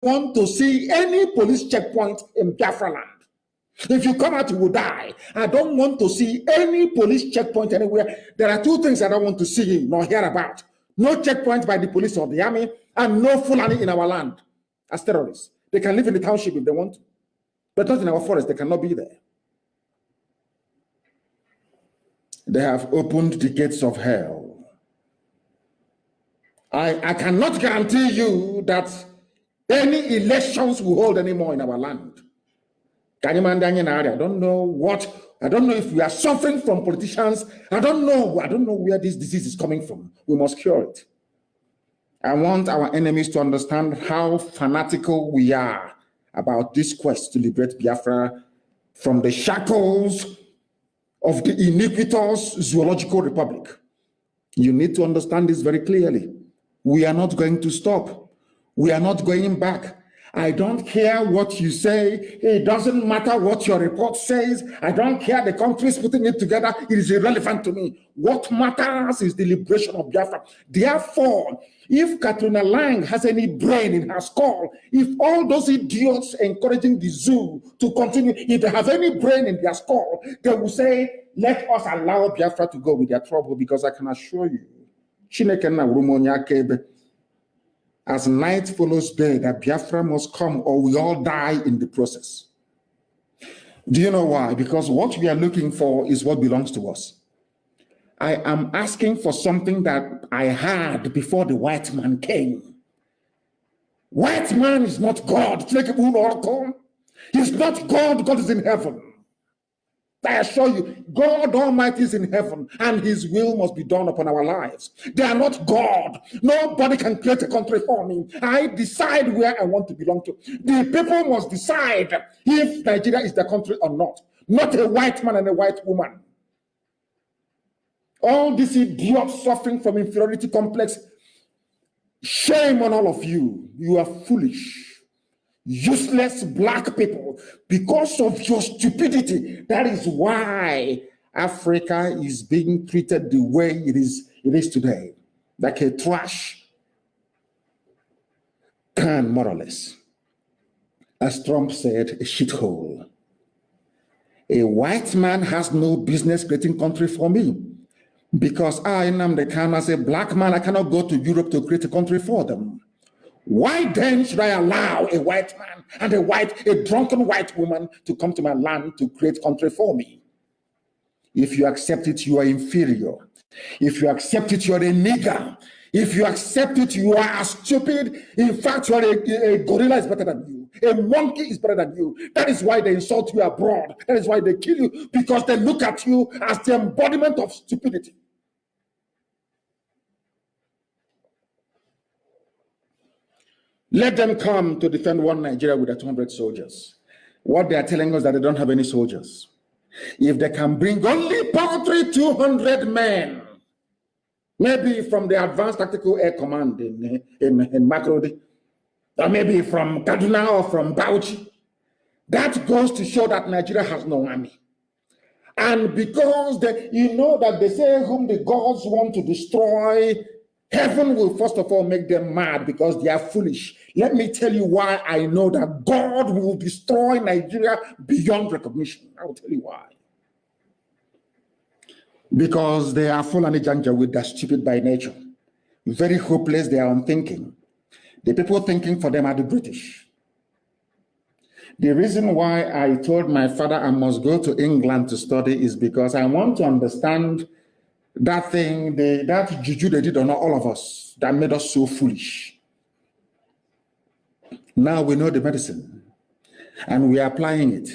want to see any police checkpoint in Biafra land. If you come out, you will die. I don't want to see any police checkpoint anywhere. There are two things I don't want to see nor hear about. No checkpoint by the police or the army, and no Fulani in our land as terrorists. They can live in the township if they want to, but not in our forest. They cannot be there. They have opened the gates of hell. I cannot guarantee you that any elections will hold anymore in our land. I don't know if we are suffering from politicians. I don't know where this disease is coming from. We must cure it. I want our enemies to understand how fanatical we are about this quest to liberate Biafra from the shackles of the iniquitous zoological republic. You need to understand this very clearly. We are not going to stop. We are not going back. I don't care what you say. It doesn't matter what your report says. I don't care the countries putting it together. It is irrelevant to me. What matters is the liberation of Biafra. Therefore, if Katrina Lang has any brain in her skull, if all those idiots encouraging the zoo to continue, if they have any brain in their skull, they will say, let us allow Biafra to go with their trouble, because I can assure you, as night follows day, that Biafra must come or we all die in the process. Do you know why? Because what we are looking for is what belongs to us. I am asking for something that I had before the white man came. White man is not God. He's not God. God is in heaven. I assure you, God Almighty is in heaven, and his will must be done upon our lives. They are not God. Nobody can create a country for me. I decide where I want to belong to. The people must decide if Nigeria is the country or not a white man and a white woman. All these idiots suffering from inferiority complex, shame on all of you. You are foolish. Useless black people, because of your stupidity. That is why Africa is being treated the way it is today, like a trash can, more or less. As Trump said, a shithole. A white man has no business creating country for me, because I, Nnamdi Kanu, as a black man, I cannot go to Europe to create a country for them. Why then should I allow a white man and a drunken white woman to come to my land to create country for me? If you accept it, you are inferior. If you accept it, you are a nigger. If you accept it, you are stupid. In fact, you are a gorilla is better than you. A monkey is better than you. That is why they insult you abroad. That is why they kill you, because they look at you as the embodiment of stupidity. Let them come to defend one Nigeria with 200 soldiers. What they are telling us that they don't have any soldiers. If they can bring only paltry 200 men, maybe from the Advanced Tactical Air Command in Makurdi, or maybe from Kaduna or from Bauchi, that goes to show that Nigeria has no army. And because you know that they say whom the gods want to destroy, heaven will first of all make them mad because they are foolish. Let me tell you why I know that God will destroy Nigeria beyond recognition. I will tell you why. Because they are full and Janjaweed, they're stupid by nature. Very hopeless, they are unthinking. The people thinking for them are the British. The reason why I told my father I must go to England to study is because I want to understand that thing, that juju they did on all of us, that made us so foolish. Now we know the medicine, and we are applying it.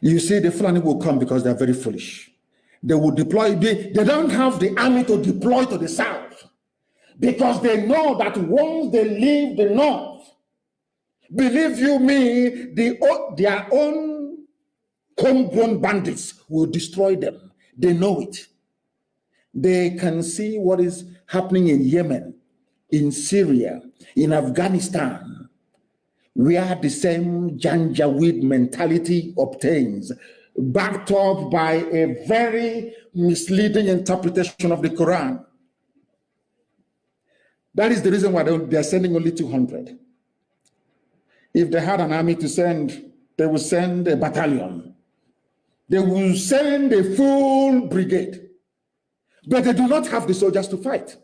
You see, the Fulani will come because they're very foolish. They will deploy, they don't have the army to deploy to the south, because they know that once they leave the north, believe you me, their own homegrown bandits will destroy them. They know it. They can see what is happening in Yemen, in Syria, in Afghanistan, where the same Janjaweed mentality obtains, backed up by a very misleading interpretation of the Quran. That is the reason why they are sending only 200. If they had an army to send, they would send a battalion. They will send a full brigade. But they do not have the soldiers to fight.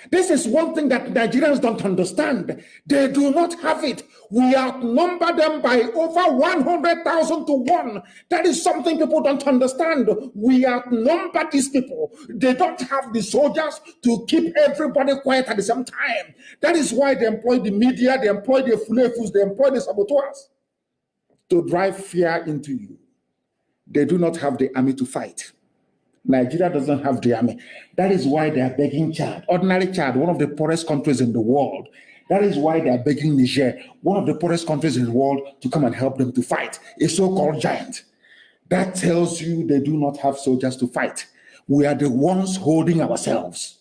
This is one thing that Nigerians don't understand. They do not have it. We outnumber them by over 100,000 to 1. That is something people don't understand. We outnumber these people. They don't have the soldiers to keep everybody quiet at the same time. That is why they employ the media, they employ the fulefus, they employ the saboteurs to drive fear into you. They do not have the army to fight. Nigeria doesn't have the army. That is why they are begging Chad, ordinary Chad, one of the poorest countries in the world. That is why they are begging Niger, one of the poorest countries in the world, to come and help them to fight a so-called giant. That tells you they do not have soldiers to fight. We are the ones holding ourselves.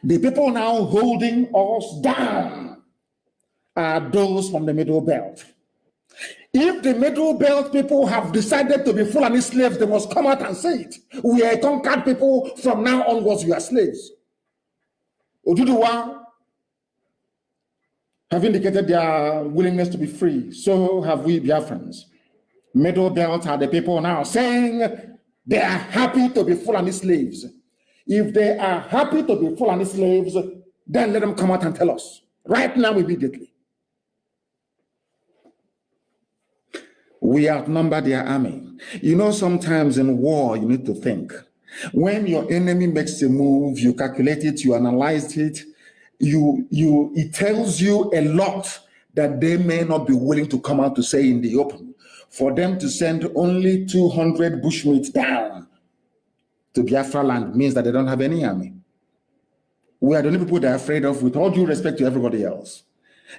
The people now holding us down are those from the Middle Belt. If the Middle Belt people have decided to be Fulani slaves, they must come out and say it. We are conquered people. From now onwards, we are slaves. Oduduwa have indicated their willingness to be free. So have we Biafrans. Middle Belt are the people now saying they are happy to be Fulani slaves. If they are happy to be Fulani slaves, then let them come out and tell us right now, immediately. We outnumber their army. You know, sometimes in war, you need to think. When your enemy makes a move, you calculate it, you analyze it, it tells you a lot that they may not be willing to come out to say in the open. For them to send only 200 bushmeat down to Biafra land means that they don't have any army. We are the only people they are afraid of, with all due respect to everybody else.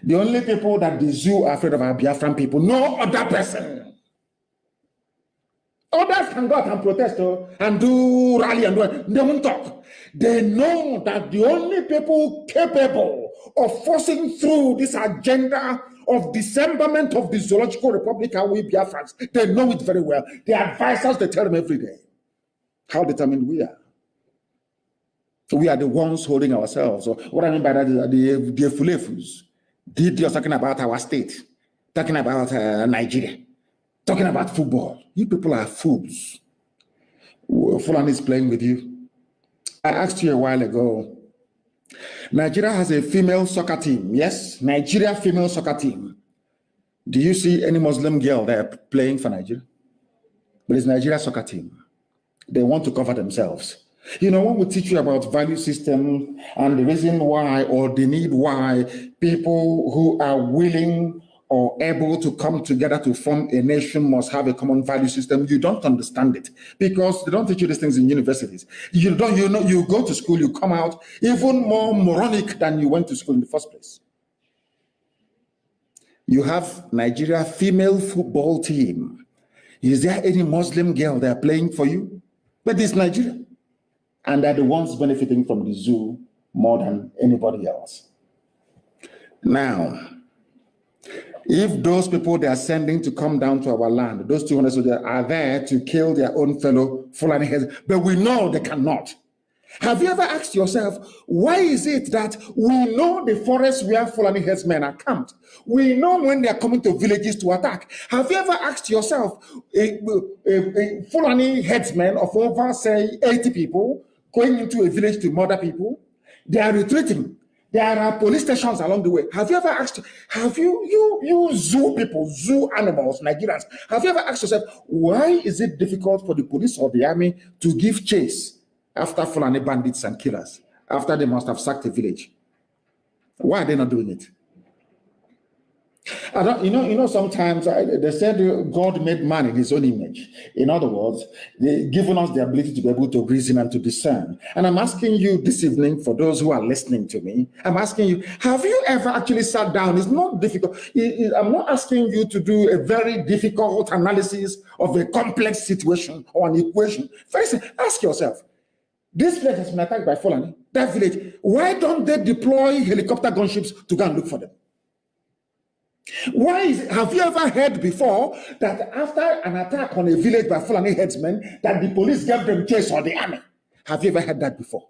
The only people that the zoo are afraid of are Biafran people, no other person. Others can go out and protest and do rally and do, they won't talk. They know that the only people capable of forcing through this agenda of dismemberment of the Zoological Republic are we Biafrans. They know it very well. The advisors, they tell them every day how determined we are. We are the ones holding ourselves. So what I mean by that is the fulefus. You're talking about our state, talking about Nigeria, talking about football. You people are fools. Fulani is playing with you. I asked you a while ago, Nigeria has a female soccer team. Yes, Nigeria female soccer team. Do you see any Muslim girl there playing for Nigeria? But it's Nigeria soccer team. They want to cover themselves. You know, when we teach you about value system and the reason why or the need why people who are willing or able to come together to form a nation must have a common value system, you don't understand it because they don't teach you these things in universities. You go to school, you come out even more moronic than you went to school in the first place. You have Nigeria female football team. Is there any Muslim girl that are playing for you? But it's Nigeria. And they're the ones benefiting from the zoo more than anybody else. Now, if those people they are sending to come down to our land, those 200 soldiers are there to kill their own fellow Fulani heads, but we know they cannot. Have you ever asked yourself, why is it that we know the forest where Fulani headsmen are camped? We know when they are coming to villages to attack. Have you ever asked yourself, a Fulani headsmen of over, say, 80 people going into a village to murder people, they are retreating. There are police stations along the way. Have you ever asked, you zoo people, zoo animals, Nigerians, have you ever asked yourself, why is it difficult for the police or the army to give chase after Fulani bandits and killers, after they must have sacked a village? Why are they not doing it? Sometimes they said God made man in his own image. In other words, they've given us the ability to be able to reason and to discern. And I'm asking you this evening, for those who are listening to me, I'm asking you, have you ever actually sat down? It's not difficult. I'm not asking you to do a very difficult analysis of a complex situation or an equation. First, ask yourself, this village has been attacked by Fulani. That village, why don't they deploy helicopter gunships to go and look for them? Have you ever heard before that after an attack on a village by Fulani headsmen, that the police gave them chase or the army? Have you ever heard that before?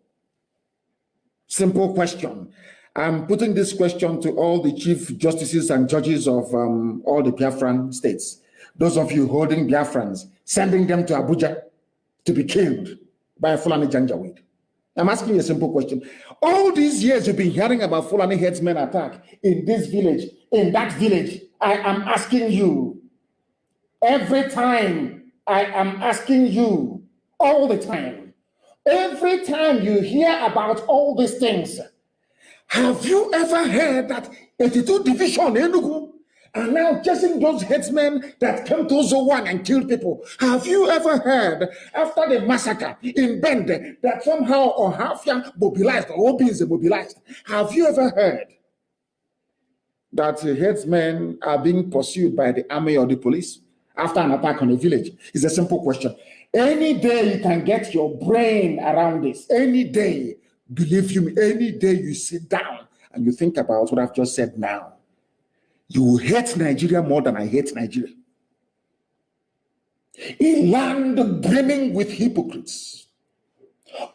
Simple question. I'm putting this question to all the chief justices and judges of all the Biafran states. Those of you holding Biafrans, sending them to Abuja to be killed by a Fulani Janjaweed. I'm asking you a simple question. All these years you've been hearing about Fulani headsmen attack in this village, in that village. I am asking you, every time I am asking you, all the time, every time you hear about all these things, have you ever heard that 82 Division Enugu are now chasing those headsmen that came to Zowan and killed people? Have you ever heard, after the massacre in Bende, that somehow Ohafia mobilized, or Obi is mobilized? Have you ever heard that headsmen are being pursued by the army or the police after an attack on a village? It's a simple question. Any day you can get your brain around this, any day, believe you me, any day you sit down and you think about what I've just said now, you will hate Nigeria more than I hate Nigeria. A land brimming with hypocrites,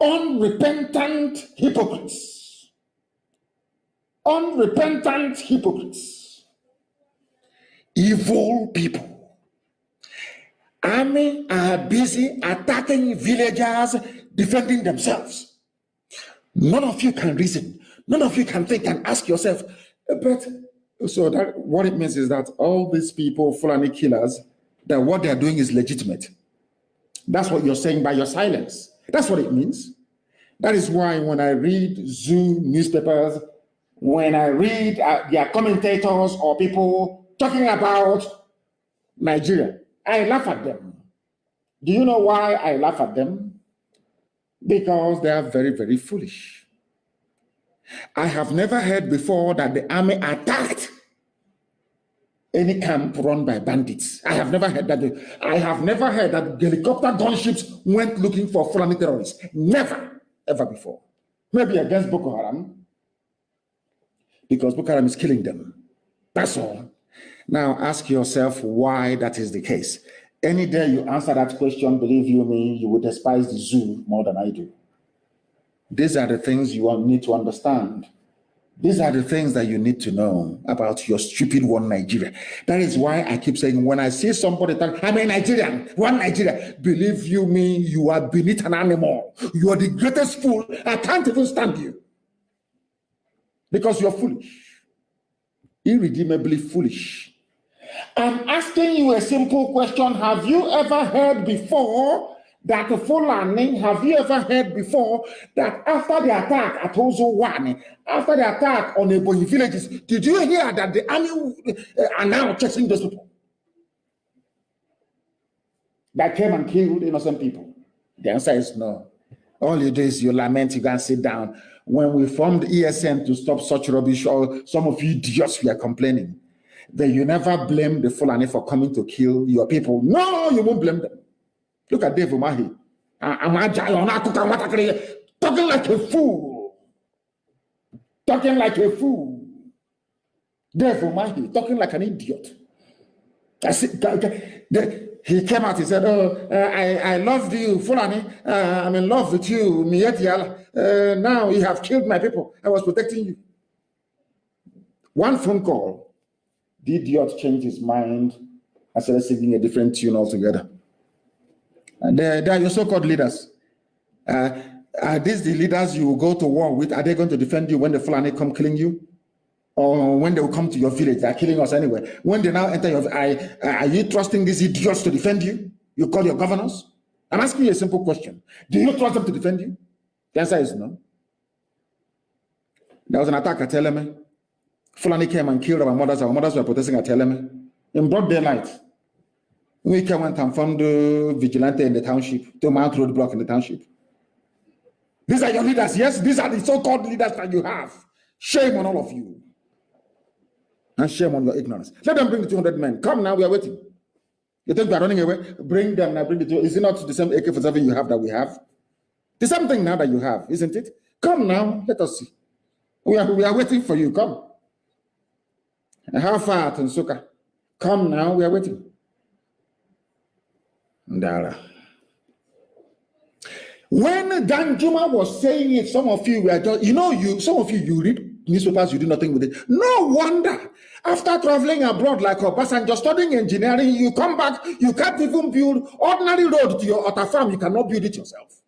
unrepentant hypocrites, evil people. Army are busy attacking villagers, defending themselves. None of you can reason. None of you can think and ask yourself, but so that what it means is that all these people, Fulani killers, that what they're doing is legitimate. That's what you're saying by your silence. That's what it means. That is why when I read Zoo newspapers, when I read their commentators or people talking about Nigeria, I laugh at them. Do you know why I laugh at them? Because they are very, very foolish. I have never heard before that the army attacked any camp run by bandits. I have never heard that. I have never heard that helicopter gunships went looking for Fulani terrorists. Never, ever before. Maybe against Boko Haram, because Boko Haram is killing them. That's all. Now ask yourself why that is the case. Any day you answer that question, believe you me, you will despise the zoo more than I do. These are the things you need to understand. These are the things that you need to know about your stupid one Nigeria. That is why I keep saying, when I see somebody talk, I'm a Nigerian, one Nigeria, believe you me, you are beneath an animal. You are the greatest fool. I can't even stand you. Because you're foolish. Irredeemably foolish. I'm asking you a simple question. Have you ever heard before that Fulani, have you ever heard before that after the attack at Ozo-Wane, after the attack on the Ebonyi villages, did you hear that the army are now chasing those people that came and killed innocent people? The answer is no. All you do is you lament, you go and sit down. When we formed ESN to stop such rubbish, or some of you idiots were complaining, then you never blame the Fulani for coming to kill your people. No, you won't blame them. Look at Dave Umahi. Talking like a fool. Talking like a fool. Dave Umahi, talking like an idiot. He came out, he said, oh, I loved you, Fulani. I'm in love with you, Mietiala. Now you have killed my people. I was protecting you. One phone call, the idiot changed his mind and started singing a different tune altogether. And they are your so-called leaders. Are these the leaders you will go to war with? Are they going to defend you when the Fulani come killing you? Or when they will come to your village? They're killing us anyway. When they now enter your are you trusting these idiots to defend you? You call your governors? I'm asking you a simple question. Do you trust them to defend you? The answer is no. There was an attack at Eleme. Fulani came and killed our mothers. Our mothers were protesting at Eleme in broad daylight. We came and found the vigilante in the township, to mount roadblock in the township. These are your leaders, yes? These are the so-called leaders that you have. Shame on all of you. And shame on your ignorance. Let them bring the 200 men. Come now, we are waiting. You think we are running away? Bring them now, bring the 200. Is it not the same AK-47 you have that we have? The same thing now that you have, isn't it? Come now, let us see. We are waiting for you, come. And how far at Nsuka? Come now, we are waiting. Ndara. When Danjuma was saying it, some of you were just, some of you read newspapers, you do nothing with it. No wonder. After traveling abroad like Obasanjo, studying engineering, you come back, you can't even build ordinary road to your Otta farm. You cannot build it yourself.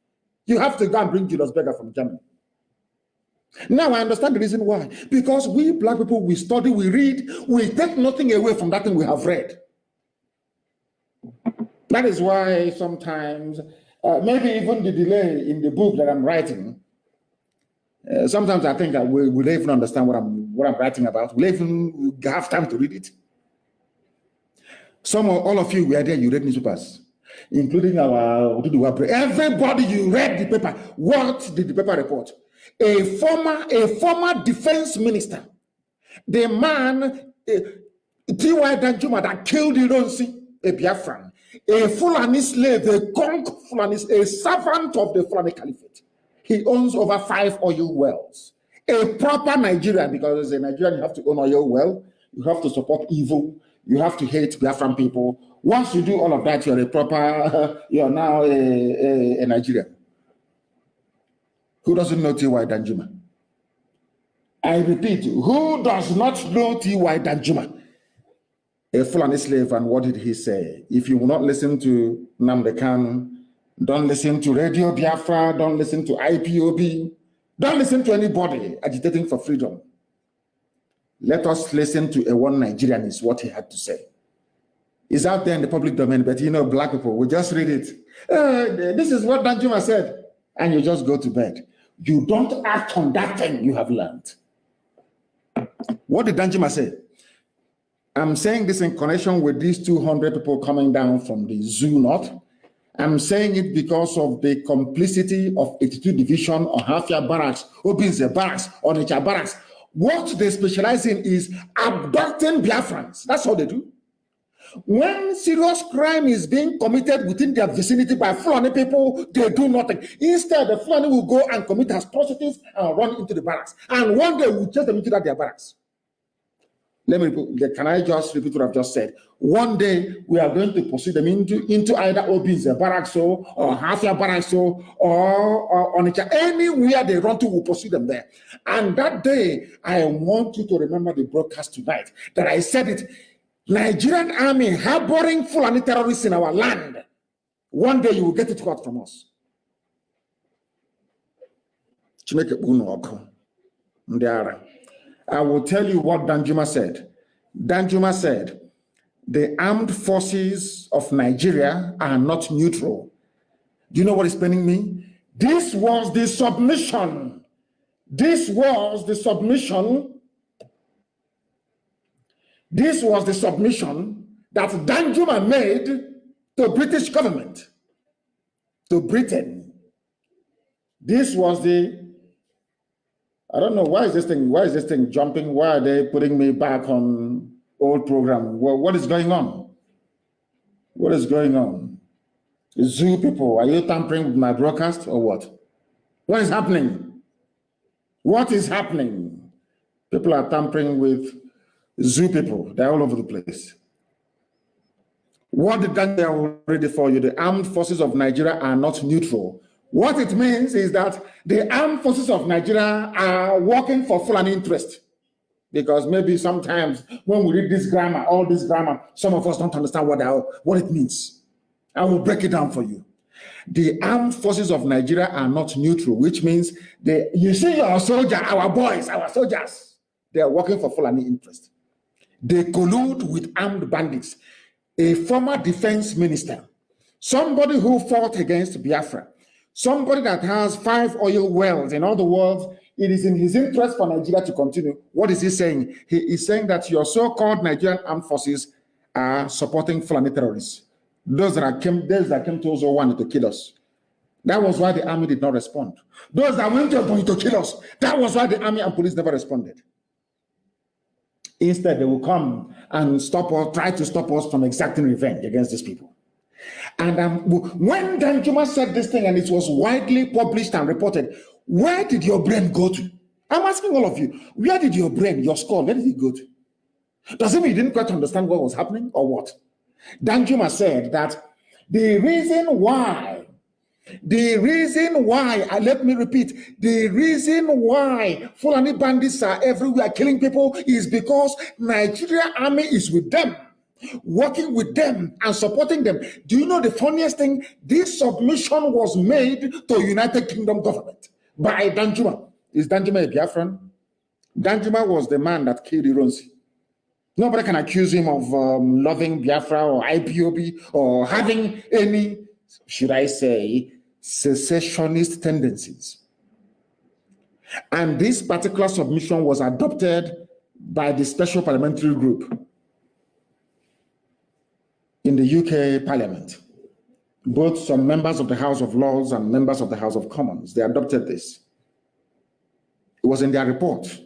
You have to go and bring Julius Berger from Germany. Now I understand the reason why. Because we black people, we study, we read, we take nothing away from that thing we have read. That is why sometimes, maybe even the delay in the book that I'm writing, sometimes I think that we don't even understand what I'm writing about. We'll even have time to read it. All of you were there, you read newspapers, including everybody, you read the paper. What did the paper report? A former defense minister, the man, T.Y. Danjuma, that killed Ironsi, a Biafran, a Fulani slave, a conk Fulani, a servant of the Fulani Caliphate. He owns over 5 oil wells. A proper Nigerian, because as a Nigerian, you have to own oil well, you have to support evil, you have to hate Biafran people. Once you do all of that, you're a proper, you're now a Nigerian. Who doesn't know T.Y. Danjuma? I repeat, who does not know T.Y. Danjuma? A Fulani slave, and what did he say? If you will not listen to Nnamdi Kanu, don't listen to Radio Biafra, don't listen to IPOB, don't listen to anybody agitating for freedom. Let us listen to a one Nigerian is what he had to say. It's out there in the public domain, but you know, black people, we just read it. This is what Danjuma said, and you just go to bed. You don't act on that thing you have learned. What did Danjuma say? I'm saying this in connection with these 200 people coming down from the zoo north. I'm saying it because of the complicity of 82 Division or Hafia Barracks, Obinze Barracks, Onitsha Barracks. What they specialize in is abducting Biafrans. That's all they do. When serious crime is being committed within their vicinity by Fulani people, they do nothing. Instead, the Fulani will go and commit atrocities and run into the barracks. And one day we'll chase them into their barracks. Can I just repeat what I've just said? One day we are going to pursue them into either Obinze Barracks or Hafia Barracks or Onitsha. Anywhere they run to, we'll pursue them there. And that day, I want you to remember the broadcast tonight that I said it. Nigerian army harboring Fulani terrorists in our land. One day you will get it caught from us. I will tell you what Danjuma said. Danjuma said, the armed forces of Nigeria are not neutral. Do you know what is paining me? This was the submission. This was the submission that Danjuma made to British government, to Britain. This was the, I don't know, why is this thing jumping? Why are they putting me back on old program? Well, what is going on? What is going on? Zoo people, are you tampering with my broadcast or what? What is happening? What is happening? People are tampering with zoo people. They're all over the place. What did Daniel read for you? The armed forces of Nigeria are not neutral. What it means is that the armed forces of Nigeria are working for Fulani interest. Because maybe sometimes when we read this grammar, all this grammar, some of us don't understand what it means. I will break it down for you. The armed forces of Nigeria are not neutral, which means you see your soldier, our boys, our soldiers, they are working for Fulani interest. They collude with armed bandits. A former defense minister, somebody who fought against Biafra, somebody that has 5 oil wells. In other words, it is in his interest for Nigeria to continue. What is he saying? He is saying that your so-called Nigerian armed forces are supporting Fulani terrorists. Those that came to us wanted to kill us. That was why the army did not respond. Those that went to kill us, that was why the army and police never responded. Instead, they will come and try to stop us from exacting revenge against these people. And when Danjuma said this thing and it was widely published and reported, where did your brain go to? I'm asking all of you, where did your brain, your skull, where did it go to? Does it mean you didn't quite understand what was happening or what? Danjuma said that the reason why The reason why, let me repeat, the reason why Fulani bandits are everywhere killing people is because Nigeria army is with them, working with them and supporting them. Do you know the funniest thing? This submission was made to United Kingdom government by Danjuma. Is Danjuma a Biafran? Danjuma was the man that killed Ironsi. Nobody can accuse him of loving Biafra or IPOB or having any, should I say, secessionist tendencies. And this particular submission was adopted by the Special Parliamentary Group in the UK Parliament. Both some members of the House of Lords and members of the House of Commons, they adopted this. It was in their report.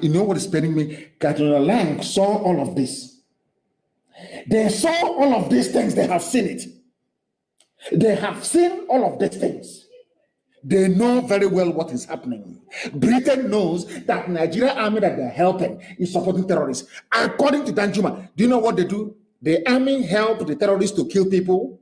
You know what is paining me? Katrina Lang saw all of this. They saw all of these things. They have seen it. They have seen all of these things. They know very well what is happening. Britain knows that Nigeria army that they're helping is supporting terrorists. According to Danjuma, do you know what they do? The army help the terrorists to kill people.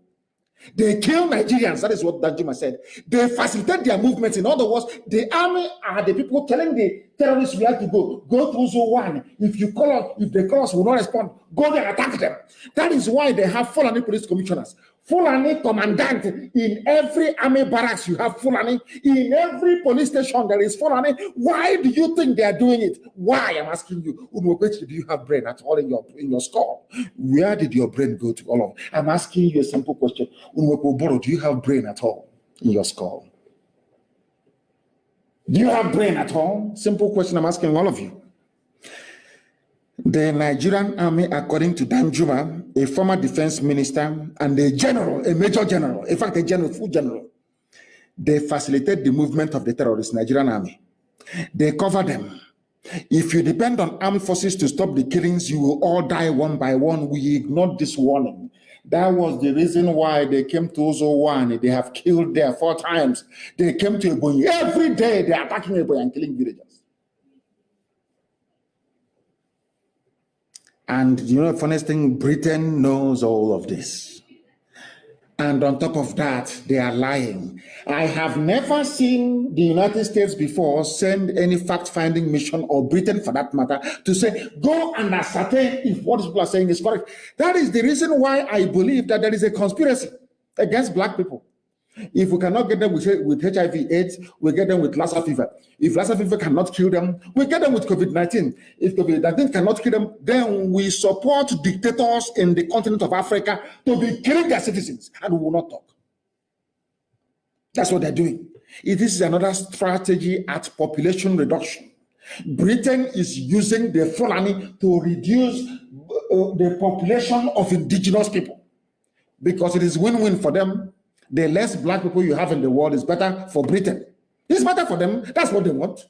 They kill Nigerians. That is what Danjuma said. They facilitate their movements. In other words, the army are the people telling the terrorists we have to go. Go through zone 1. If you call us, if the call will not respond, go there and attack them. That is why they have Fulani police commissioners. Fulani commandant in every army barracks. You have Fulani in every police station. There is Fulani. Why do you think they are doing it? Why? I'm asking you. Do you have brain at all in your skull? Where did your brain go to all of? I'm asking you a simple question. Do you have brain at all in your skull? Do you have brain at all? Simple question I'm asking all of you. The Nigerian army, according to Danjuma, a former defense minister and a general, a major general, in fact, a general, full general, they facilitate the movement of the terrorist Nigerian army. They cover them. If you depend on armed forces to stop the killings, you will all die one by one. We ignored this warning. That was the reason why they came to Ozo 1. They have killed there 4 times. They came to Ebonyi. Every day they are attacking Ebonyi and killing villagers. And you know the funniest thing, Britain knows all of this. And on top of that, they are lying. I have never seen the United States before send any fact-finding mission, or Britain for that matter, to say, go and ascertain if what people are saying is correct. That is the reason why I believe that there is a conspiracy against black people. If we cannot get them with HIV/AIDS, we get them with Lassa fever. If Lassa fever cannot kill them, we get them with COVID-19. If COVID-19 cannot kill them, then we support dictators in the continent of Africa to be killing their citizens, and we will not talk. That's what they're doing. This is another strategy at population reduction. Britain is using the Fulani to reduce the population of indigenous people because it is win-win for them. The less black people you have in the world is better for Britain. It's better for them. That's what they want.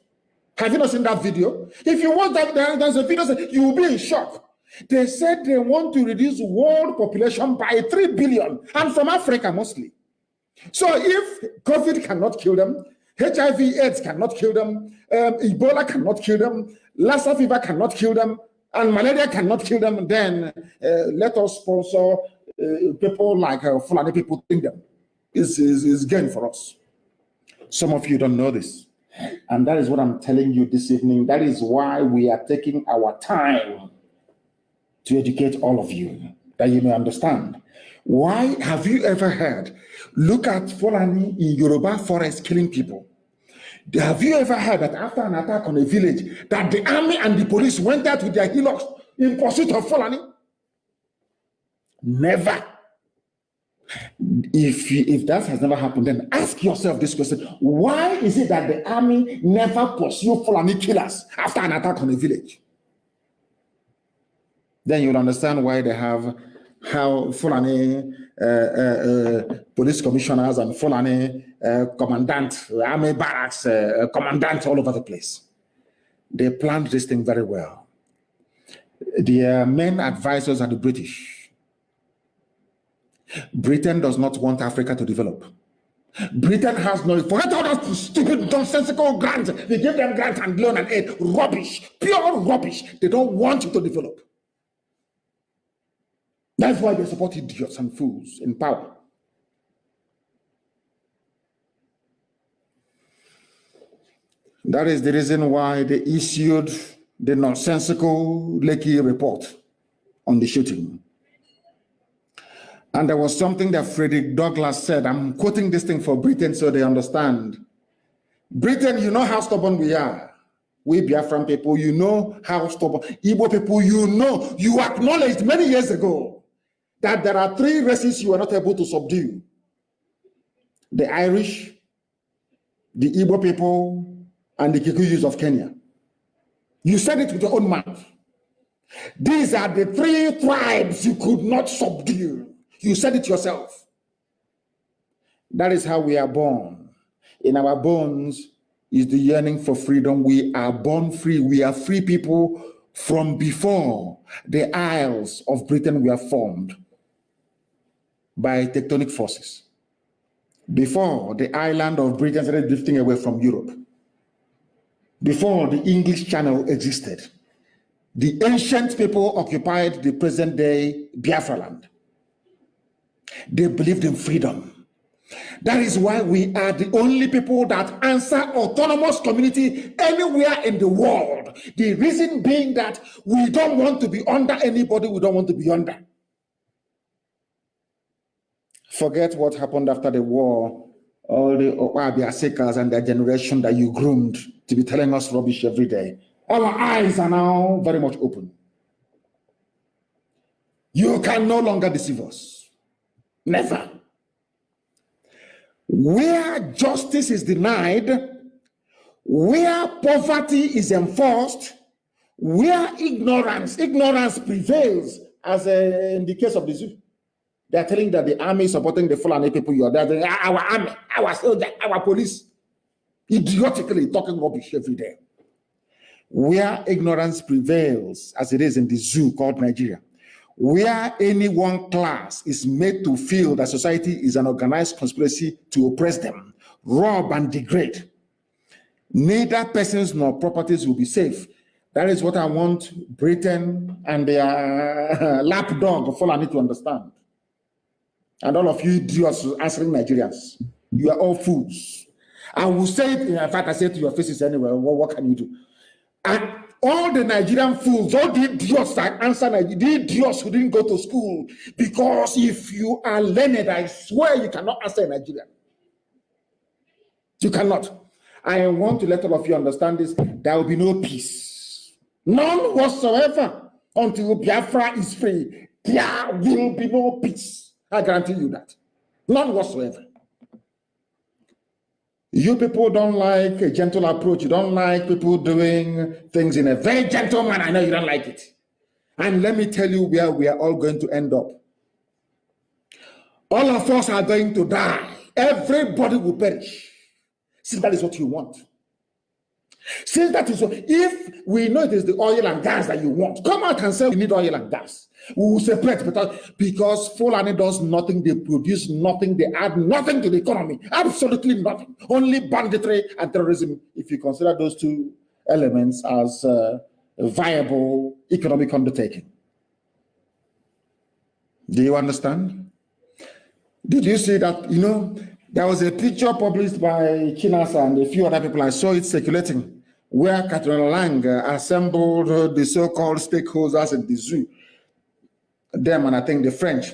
Have you not seen that video? If you watch that, there's a video, you will be in shock. They said they want to reduce world population by 3 billion, and from Africa mostly. So if COVID cannot kill them, HIV/AIDS cannot kill them, Ebola cannot kill them, Lassa fever cannot kill them, and malaria cannot kill them, then let us sponsor people like Fulani people think them. Is gain for us. Some of you don't know this. And that is what I'm telling you this evening. That is why we are taking our time to educate all of you, that you may understand. Why have you ever heard, look at Fulani in Yoruba forest killing people? Have you ever heard that after an attack on a village, that the army and the police went out with their hillocks in pursuit of Fulani? Never. If that has never happened, then ask yourself this question: why is it that the army never pursue Fulani killers after an attack on a village? Then you'll understand why they have how Fulani police commissioners and Fulani commandant, army barracks, commandant all over the place. They planned this thing very well. Their main advisors are the British. Britain does not want Africa to develop. Britain has no, forget all those stupid, nonsensical grants. They give them grants and loan and aid. Rubbish, pure rubbish. They don't want you to develop. That's why they support idiots and fools in power. That is the reason why they issued the nonsensical Lekki report on the shooting. And there was something that Frederick Douglass said. I'm quoting this thing for Britain so they understand. Britain, you know how stubborn we are. We Biafran people, you know how stubborn. Igbo people, you acknowledged many years ago that there are 3 races you are not able to subdue. The Irish, the Igbo people, and the Kikuyus of Kenya. You said it with your own mouth. These are the 3 tribes you could not subdue. You said it yourself. That is how we are born. In our bones is the yearning for freedom. We are born free. We are free people from before the Isles of Britain were formed by tectonic forces. Before the island of Britain started drifting away from Europe. Before the English Channel existed. The ancient people occupied the present-day Biafra land. They believed in freedom. That is why we are the only people that answer autonomous community anywhere in the world. The reason being that we don't want to be under anybody we don't want to be under. Forget what happened after the war. All the Owabiasekas and their generation that you groomed to be telling us rubbish every day. Our eyes are now very much open. You can no longer deceive us. Never. Where justice is denied, where poverty is enforced, where ignorance prevails, as in the case of the zoo. They are telling that the army is supporting the Fulani people. You are there. Our army, our soldiers, our police. Idiotically talking rubbish every day. Where ignorance prevails, as it is in the zoo called Nigeria, where any one class is made to feel that society is an organized conspiracy to oppress them, rob and degrade, neither persons nor properties will be safe. That is what I want Britain and their lapdog Fulani to understand. And all of you idiots answering Nigerians, you are all fools. I will say it, in fact, I say it to your faces anyway. What can you do? And all the Nigerian fools, all the idiots that answer, the idiots who didn't go to school, because if you are learned, I swear you cannot answer in Nigeria. You cannot. I want to let all of you understand this. There will be no peace. None whatsoever until Biafra is free. There will be no peace. I guarantee you that. None whatsoever. You people don't like a gentle approach. You don't like people doing things in a very gentle manner. I know you don't like it. And let me tell you where we are all going to end up. All of us are going to die. Everybody will perish. Since that is what you want. Since that is what, if we know it is the oil and gas that you want, come out and say we need oil and gas. We will separate because Fulani does nothing, they produce nothing, they add nothing to the economy. Absolutely nothing. Only banditry and terrorism, if you consider those 2 elements as a viable economic undertaking. Do you understand? Did you see that, there was a picture published by Chinasa and a few other people, I saw it circulating, where Catherine Lang assembled the so-called stakeholders in the zoo. Them and I think the French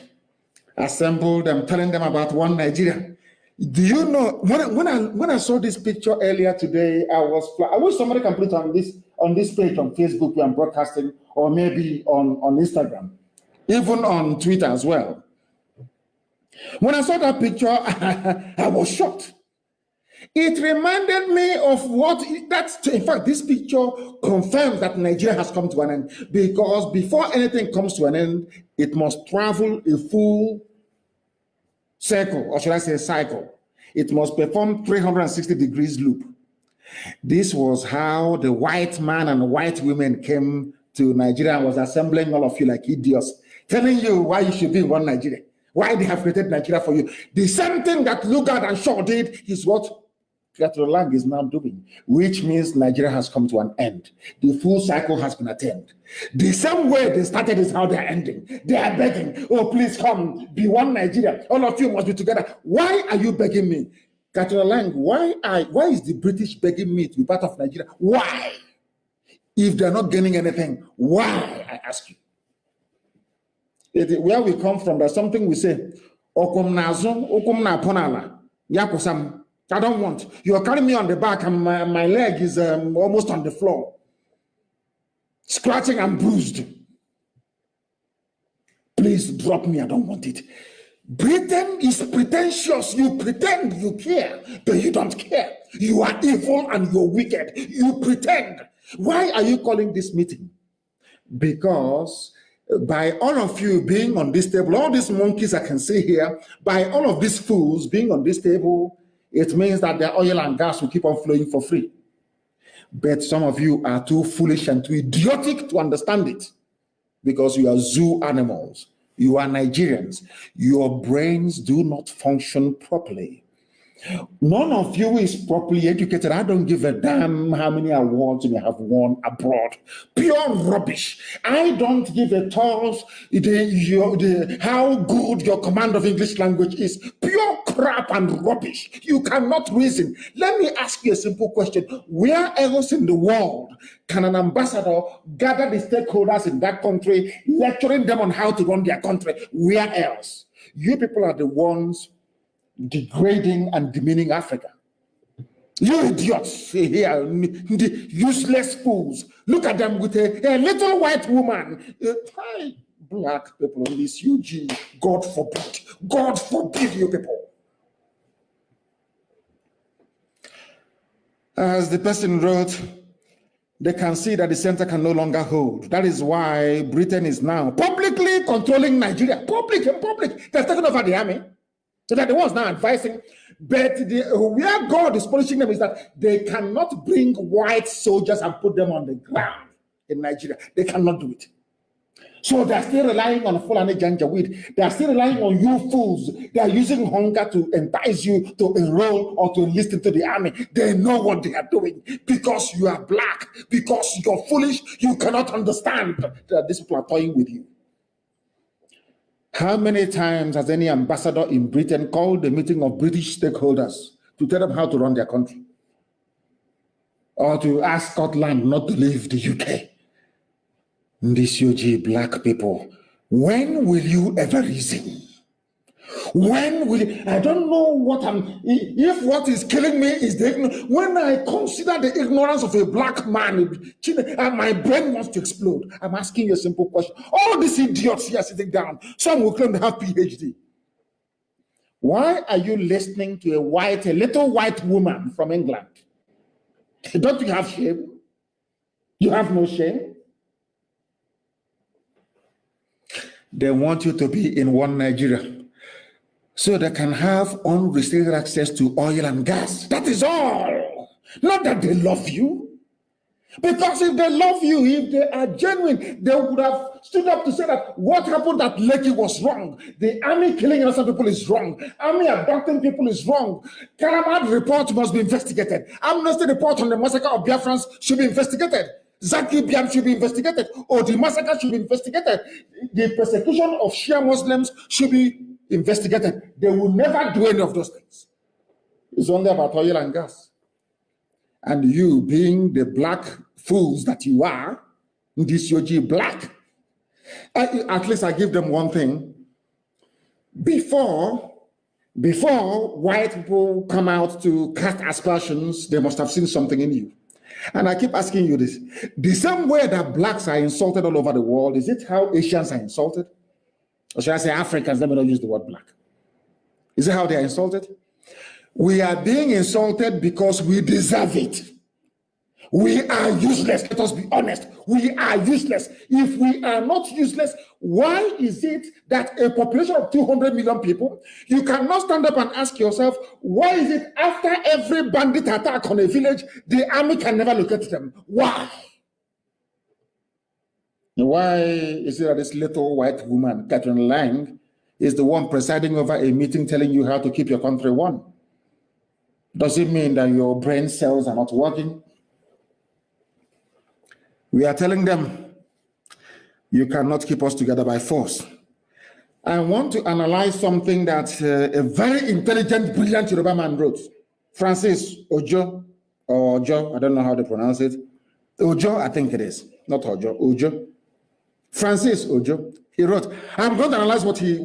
assembled them, telling them about one Nigeria. Do you know, when I saw this picture earlier today, I wish somebody can put it on this page on Facebook where I'm broadcasting, or maybe on Instagram, even on Twitter as well. When I saw that picture, I was shocked. It reminded me of in fact, this picture confirms that Nigeria has come to an end, because before anything comes to an end, it must travel a full circle, or should I say cycle. It must perform 360 degrees loop. This was how the white man and white women came to Nigeria and was assembling all of you like idiots, telling you why you should be in one Nigeria, why they have created Nigeria for you. The same thing that Lugard and Shaw did is what Catherine Lang is now doing, which means Nigeria has come to an end. The full cycle has been attained. The same way they started is how they're ending. They are begging, oh, please come, be one Nigeria. All of you must be together. Why are you begging me? Catherine Lang, why is the British begging me to be part of Nigeria? Why? If they're not gaining anything, why? I ask you. Where we come from, there's something we say. I don't want. You're carrying me on the back and my leg is almost on the floor. Scratching and bruised. Please drop me. I don't want it. Britain is pretentious. You pretend you care, but you don't care. You are evil and you're wicked. You pretend. Why are you calling this meeting? Because by all of you being on this table, all these monkeys I can see here, by all of these fools being on this table, it means that their oil and gas will keep on flowing for free. But some of you are too foolish and too idiotic to understand it because you are zoo animals. You are Nigerians. Your brains do not function properly. None of you is properly educated. I don't give a damn how many awards you have won abroad. Pure rubbish. I don't give a toss how good your command of English language is. Pure crap and rubbish. You cannot reason. Let me ask you a simple question. Where else in the world can an ambassador gather the stakeholders in that country, lecturing them on how to run their country? Where else? You people are the ones degrading and demeaning Africa. You idiots here, the useless fools. Look at them with a little white woman. Black people in this UG. God forbid. God forbid you people. As the person wrote, they can see that the center can no longer hold. That is why Britain is now publicly controlling Nigeria. Public. They're taking over the army. So that the ones now advising, but where God is punishing them is that they cannot bring white soldiers and put them on the ground in Nigeria. They cannot do it. So they're still relying on Fulani Janjaweed. They are still relying on you fools. They are using hunger to entice you to enroll or to enlist into the army. They know what they are doing because you are black, because you're foolish. You cannot understand that these people are toying with you. How many times has any ambassador in Britain called a meeting of British stakeholders to tell them how to run their country? Or to ask Scotland not to leave the UK? This UG black people, when will you ever reason? When will you, I don't know what if what is killing me is when I consider the ignorance of a black man, my brain wants to explode. I'm asking you a simple question. All these idiots here sitting down, some will claim they have PhD. Why are you listening to a little white woman from England? Don't you have shame? You have no shame? They want you to be in one Nigeria, so they can have unrestricted access to oil and gas. That is all. Not that they love you. Because if they love you, if they are genuine, they would have stood up to say that what happened at Lekki was wrong. The army killing innocent people is wrong. Army abducting people is wrong. Karamad report must be investigated. Amnesty report on the massacre of Biafrans should be investigated. Zaki Biam should be investigated. Or the massacre should be investigated. The persecution of Shia Muslims should be investigated. They will never do any of those things. It's only about oil and gas. And you, being the black fools that you are, this UG black, at least I give them one thing. Before white people come out to cast aspersions, they must have seen something in you. And I keep asking you this. The same way that blacks are insulted all over the world, is it how Asians are insulted? Or should I say Africans? Let me not use the word black. Is it how they are insulted? We are being insulted because we deserve it. We are useless. Let us be honest. We are useless. If we are not useless, why is it that a population of 200 million people, you cannot stand up and ask yourself, why is it after every bandit attack on a village, the army can never locate them? Why? Why is it that this little white woman, Catherine Lang, is the one presiding over a meeting telling you how to keep your country one? Does it mean that your brain cells are not working? We are telling them, you cannot keep us together by force. I want to analyze something that a very intelligent, brilliant Yoruba man wrote. Francis Ojo, or Ojo, I don't know how to pronounce it. Ojo, I think it is, not Ojo, Ojo. Francis Ojo, he wrote, I'm going to analyze what he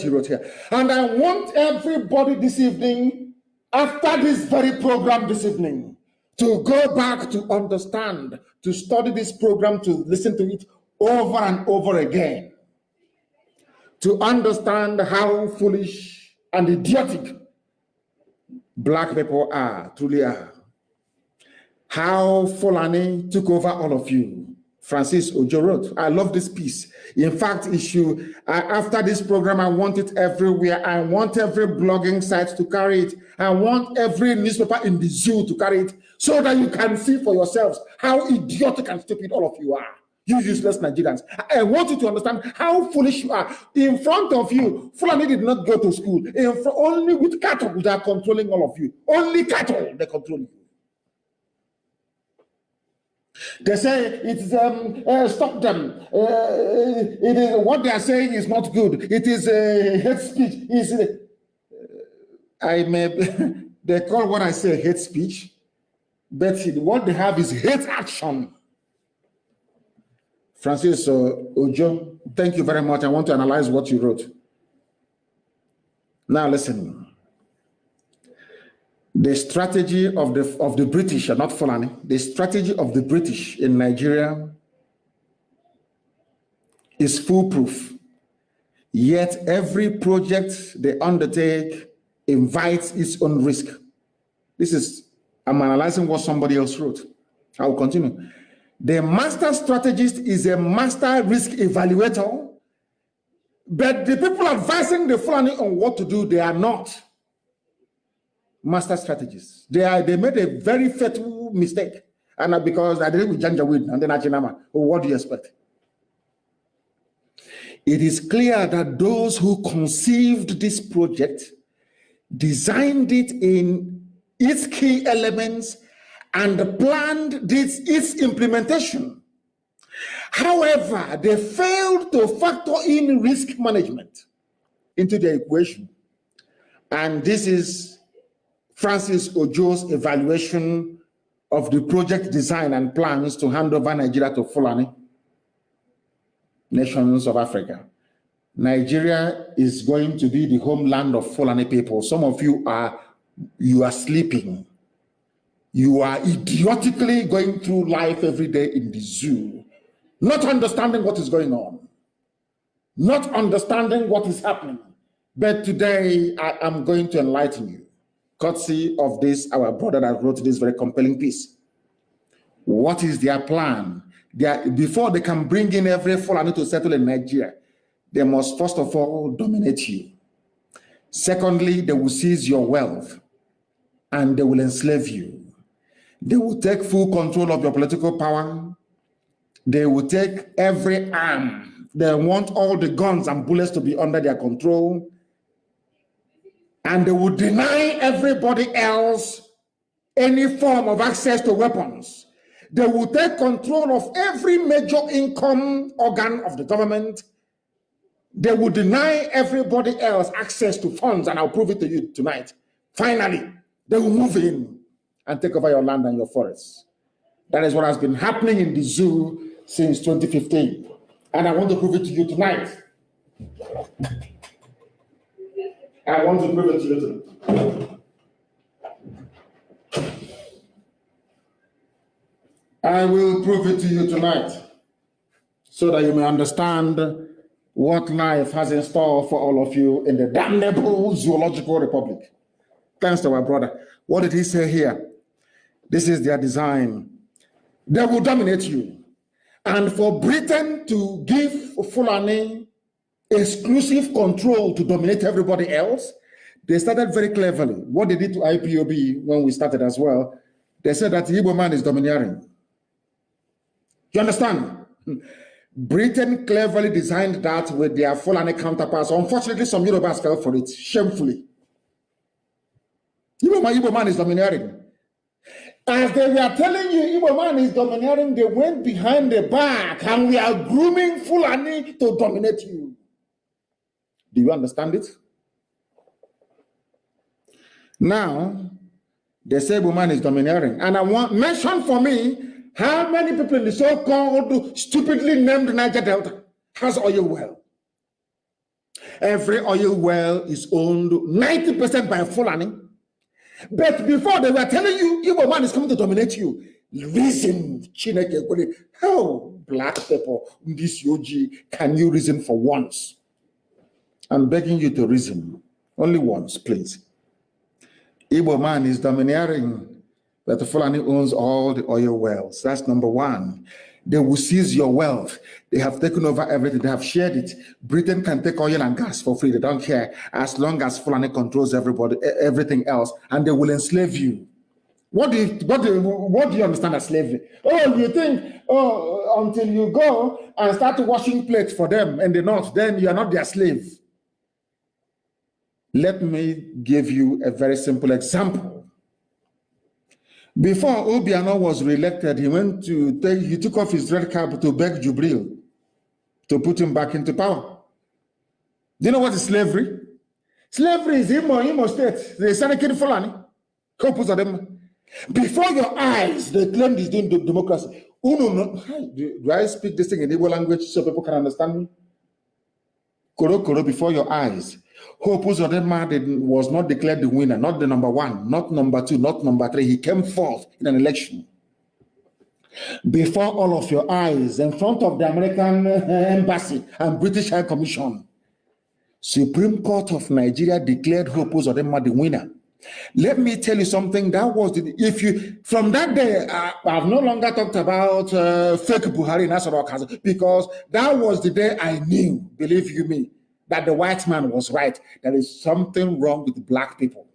wrote here. And I want everybody this evening, after this very program this evening, to go back to understand, to study this program, to listen to it over and over again, to understand how foolish and idiotic Black people are, truly are. How Fulani took over all of you. Francis Ojo wrote, I love this piece. In fact, after this program, I want it everywhere. I want every blogging site to carry it. I want every newspaper in the zoo to carry it so that you can see for yourselves how idiotic and stupid all of you are. You useless Nigerians. I want you to understand how foolish you are. In front of you, Fulani did not go to school. Only with cattle they are controlling all of you. Only cattle they control you. They say it is stop them. It is what they are saying is not good. It is hate speech. They call what I say hate speech, but what they have is hate action. Francis Ojo, thank you very much. I want to analyze what you wrote. Now listen. The strategy of the British, not Fulani, the strategy of the British in Nigeria is foolproof. Yet every project they undertake invites its own risk. I'm analyzing what somebody else wrote. I will continue. The master strategist is a master risk evaluator, but the people advising the Fulani on what to do, they are not master strategists. They made a very fatal mistake. And because I did it with Janjaweed and then Achinama, what do you expect? It is clear that those who conceived this project designed it in its key elements and planned its implementation. However, they failed to factor in risk management into the equation. And this is Francis Ojo's evaluation of the project design and plans to hand over Nigeria to Fulani nations of Africa. Nigeria is going to be the homeland of Fulani people. Some of you are sleeping. You are idiotically going through life every day in the zoo, not understanding what is going on, not understanding what is happening. But today I am going to enlighten you, courtesy of this, our brother that wrote this very compelling piece. What is their plan? Before they can bring in every Fulani to settle in Nigeria, they must first of all dominate you. Secondly, they will seize your wealth and they will enslave you. They will take full control of your political power. They will take every arm. They want all the guns and bullets to be under their control. And they will deny everybody else any form of access to weapons. They will take control of every major income organ of the government. They will deny everybody else access to funds, and I'll prove it to you tonight. Finally, they will move in and take over your land and your forests. That is what has been happening in the zoo since 2015. And I want to prove it to you tonight. I want to prove it to you tonight. I will prove it to you tonight so that you may understand what life has in store for all of you in the damnable zoological republic. Thanks to our brother. What did he say here? This is their design. They will dominate you. And for Britain to give Fulani exclusive control to dominate everybody else, they started very cleverly. What they did to IPOB when we started as well, they said that the Igbo man is domineering. You understand? Britain cleverly designed that with their Fulani counterparts. Unfortunately, some Yorubas fell for it, shamefully. Igbo man is domineering. As they were telling you Igbo man is domineering, they went behind the back and we are grooming Fulani to dominate you. Do you understand it? Now, The say woman is domineering. And I want mention for me how many people in the so-called stupidly named Niger Delta has oil well. Every oil well is owned 90% by Fulani. But before they were telling you, Igbo man is coming to dominate you. Reason, Chineke, how black people, this UG, can you reason for once? I'm begging you to reason. Only once, please. Igbo man is domineering, but the Fulani owns all the oil wells. That's number one. They will seize your wealth. They have taken over everything. They have shared it. Britain can take oil and gas for free. They don't care as long as Fulani controls everybody, everything else, and they will enslave you. What do you understand as slavery? Oh, you think, until you go and start washing plates for them in the north, then you are not their slave. Let me give you a very simple example. Before Obiano was re-elected, he took off his red cap to beg Jubril to put him back into power. Do you know what is slavery? Slavery is Imo State. The Seneca Fulani. Couples of them. Before your eyes, they claim he's doing democracy. Do I speak this thing in Igbo language so people can understand me? Koro, before your eyes. Hope Uzodinma was not declared the winner, not the number one, not number two, not number three. He came fourth in an election. Before all of your eyes, in front of the American Embassy and British High Commission, Supreme Court of Nigeria declared Hope Uzodinma the winner. Let me tell you something. That was from that day, I've no longer talked about fake Buhari National Council, because that was the day I knew, believe you me, that the white man was right. There is something wrong with black people.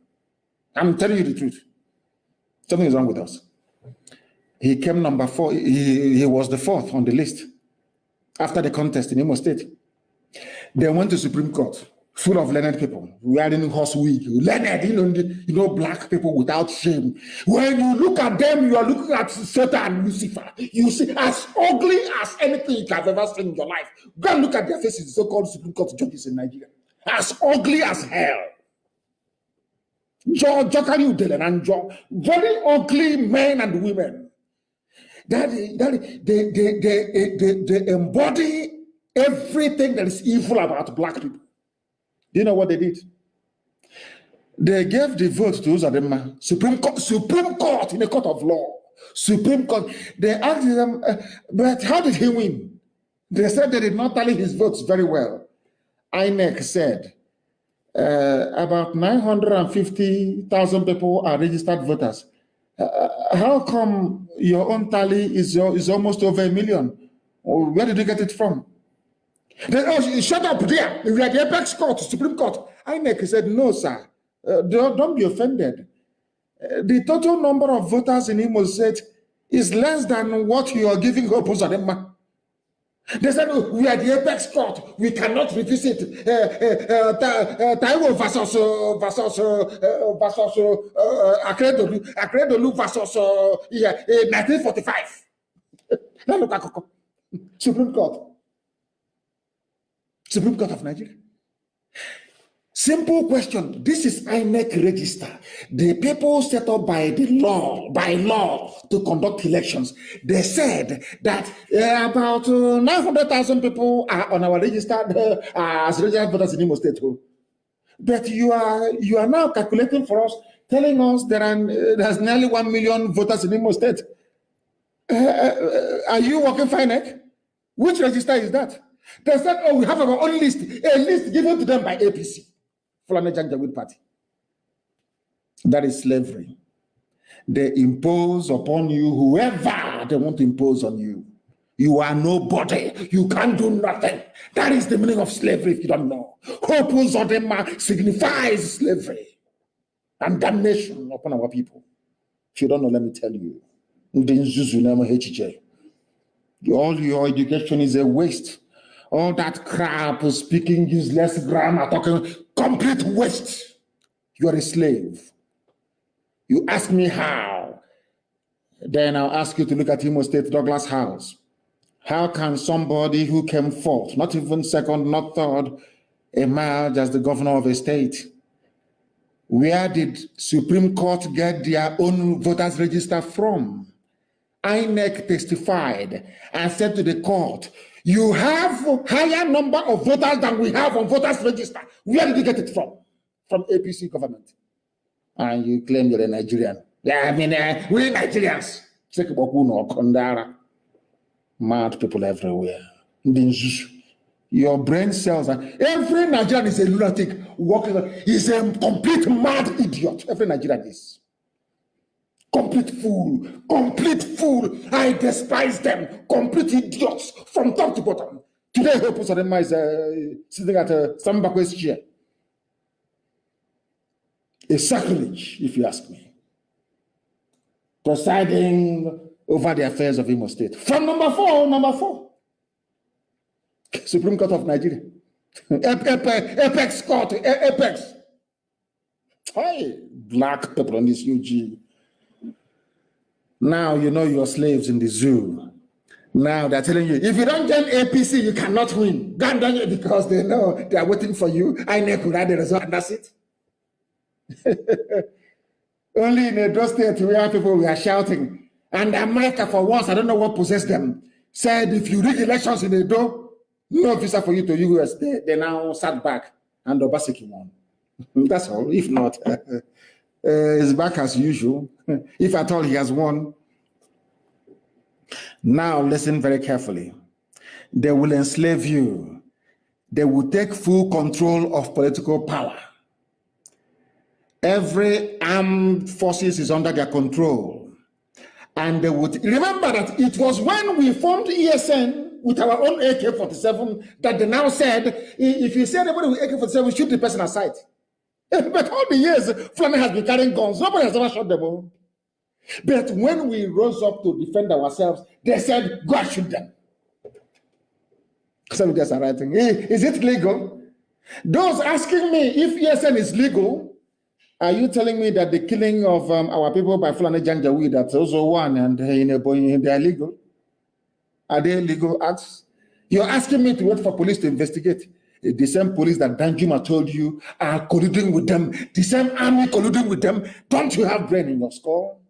I'm telling you the truth. Something is wrong with us. He came number 4. He was the 4th on the list after the contest in Imo State. They went to Supreme Court, full of learned people, wearing horse wig, learned, black people without shame. When you look at them, you are looking at Satan and Lucifer. You see, as ugly as anything you have ever seen in your life. Go and look at their faces, so-called Supreme Court judges in Nigeria. As ugly as hell. Very ugly men and women. They embody everything that is evil about black people. Do you know what they did? They gave the vote to Uzodinma. Supreme Court in a court of law. Supreme Court. They asked them, but how did he win? They said they did not tally his votes very well. INEC said about 950,000 people are registered voters. How come your own tally is almost over 1 million? Where did you get it from? Shut up there. We are the apex court, Supreme Court. INEC said, no, sir. Don't be offended. The total number of voters in Imo State is less than what you are giving Hope Uzodinma. They said, we are the apex court. We cannot revisit Taiwo versus Akredolu versus 1945. Supreme Court of Nigeria. Simple question. This is INEC register. The people set up by law to conduct elections. They said that about 900,000 people are on our register as registered voters in Imo State. But you are now calculating for us, telling us there's nearly 1 million voters in Imo State. Are you working for INEC? Which register is that? They said, oh, we have our own list, a list given to them by APC, Fulani Janjaweed Party. That is slavery. They impose upon you whoever they want to impose on you. You are nobody. You can't do nothing. That is the meaning of slavery if you don't know. Hope Uzodinma signifies slavery and damnation upon our people. If you don't know, let me tell you. All your education is a waste. All that crap, speaking useless grammar, talking complete waste. You are a slave. You ask me how. Then I'll ask you to look at Imo State Douglas House. How can somebody who came fourth, not even second, not third, emerge as the governor of a state? Where did Supreme Court get their own voters register from? INEC testified and said to the court, you have a higher number of voters than we have on voters register. Where did you get it from? From APC government. And you claim you're a Nigerian. Yeah, I mean, we Nigerians. Mad people everywhere. Your brain cells are, every Nigerian is a lunatic, is a complete mad idiot. Every Nigerian is. Complete fool, complete fool. I despise them. Complete idiots from top to bottom. Today, Hope Usadema is sitting at Sambakwe's chair. A sacrilege, if you ask me. Presiding over the affairs of Imo State. From number four. Supreme Court of Nigeria. Apex Court, Apex. Hey, black people on this UG. Now you know you're slaves in the zoo. Now they're telling you, if you don't join APC, you cannot win. Because they know they are waiting for you. I never write the result, and that's it. Only in Edo State where people were shouting. And America, for once, I don't know what possessed them, said if you rig elections in Edo, no visa for you to US. They now sat back and Obaseki won. That's all. If not, it's back as usual. If at all he has won. Now listen very carefully. They will enslave you. They will take full control of political power. Every armed forces is under their control. And they would remember that it was when we formed ESN with our own AK-47 that they now said, if you say anybody with AK-47, shoot the person aside. But all the years, Fulani has been carrying guns. Nobody has ever shot them all. But when we rose up to defend ourselves, they said, go and shoot them. Some guys are writing, hey, is it legal? Those asking me if ESN is legal, are you telling me that the killing of our people by Fulani Janjaweed, that's also one, and they are legal? Are they legal acts? You're asking me to wait for police to investigate. The same police that Danjuma told you are colluding with them, the same army colluding with them. Don't you have brain in your skull?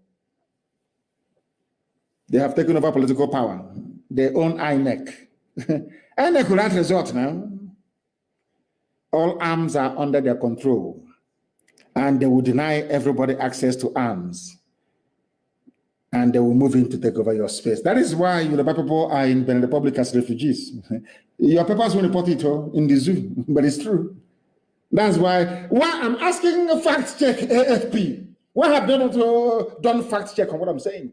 They have taken over political power. They own INEC. INEC will not resort now. All arms are under their control. And they will deny everybody access to arms. And they will move in to take over your space. That is why Yoruba people are in Benin Republic as refugees. Your papers will report it in the zoo, but it's true. That's why I'm asking a fact check, AFP. Why have they not done fact check on what I'm saying?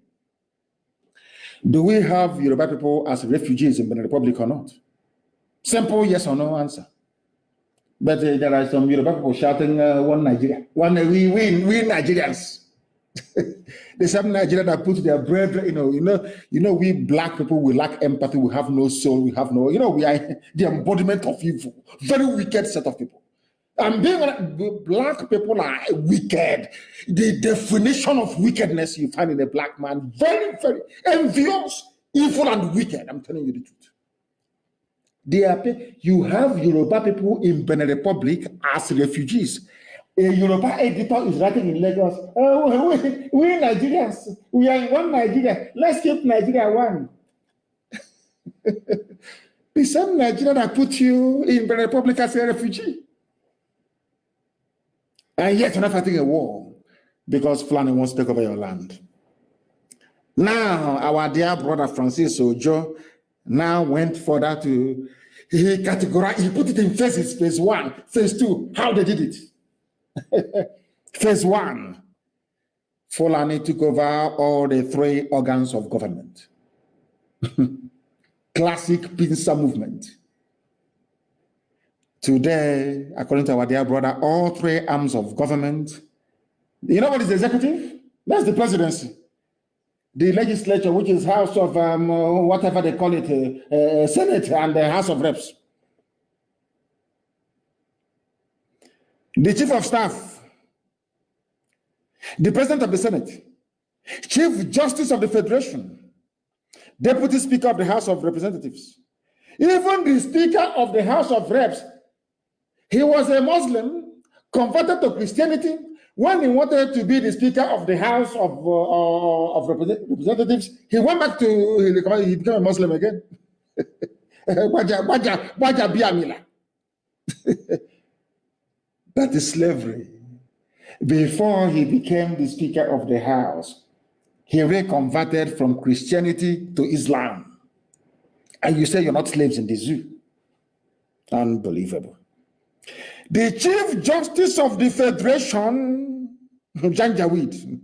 Do we have Yoruba people as refugees in Benin Republic or not? Simple yes or no answer. But there are some Yoruba people shouting, one Nigeria. We Nigerians. The same Nigeria that put their brethren, you know, we black people, we lack empathy, we have no soul, we have no, we are the embodiment of evil. Very wicked set of people. And black people are wicked. The definition of wickedness you find in a black man, very, very envious, evil, and wicked. I'm telling you the truth. You have Yoruba people in Benin Republic as refugees. A Yoruba editor is writing in Lagos, we Nigerians, we are in one Nigeria. Let's keep Nigeria one. The same Nigeria that put you in Benin Republic as a refugee. And yet you're not fighting a war because Fulani wants to take over your land. Now, our dear brother Francis Ojo now went further to, he put it in phases, phase 1, phase 2, how they did it. Phase 1, Fulani took over all the 3 organs of government. Classic pincer movement. Today, according to our dear brother, all 3 arms of government, you know what is the executive? That's the presidency. The legislature, which is House of, whatever they call it, Senate and the House of Reps. The Chief of Staff, the President of the Senate, Chief Justice of the Federation, Deputy Speaker of the House of Representatives, even the Speaker of the House of Reps. He was a Muslim, converted to Christianity, When he wanted to be the Speaker of the House of Representatives, he went back to, he became a Muslim again. That is slavery. Before he became the Speaker of the House, he reconverted from Christianity to Islam. And you say you're not slaves in the zoo. Unbelievable. The Chief Justice of the Federation, Janjaweed.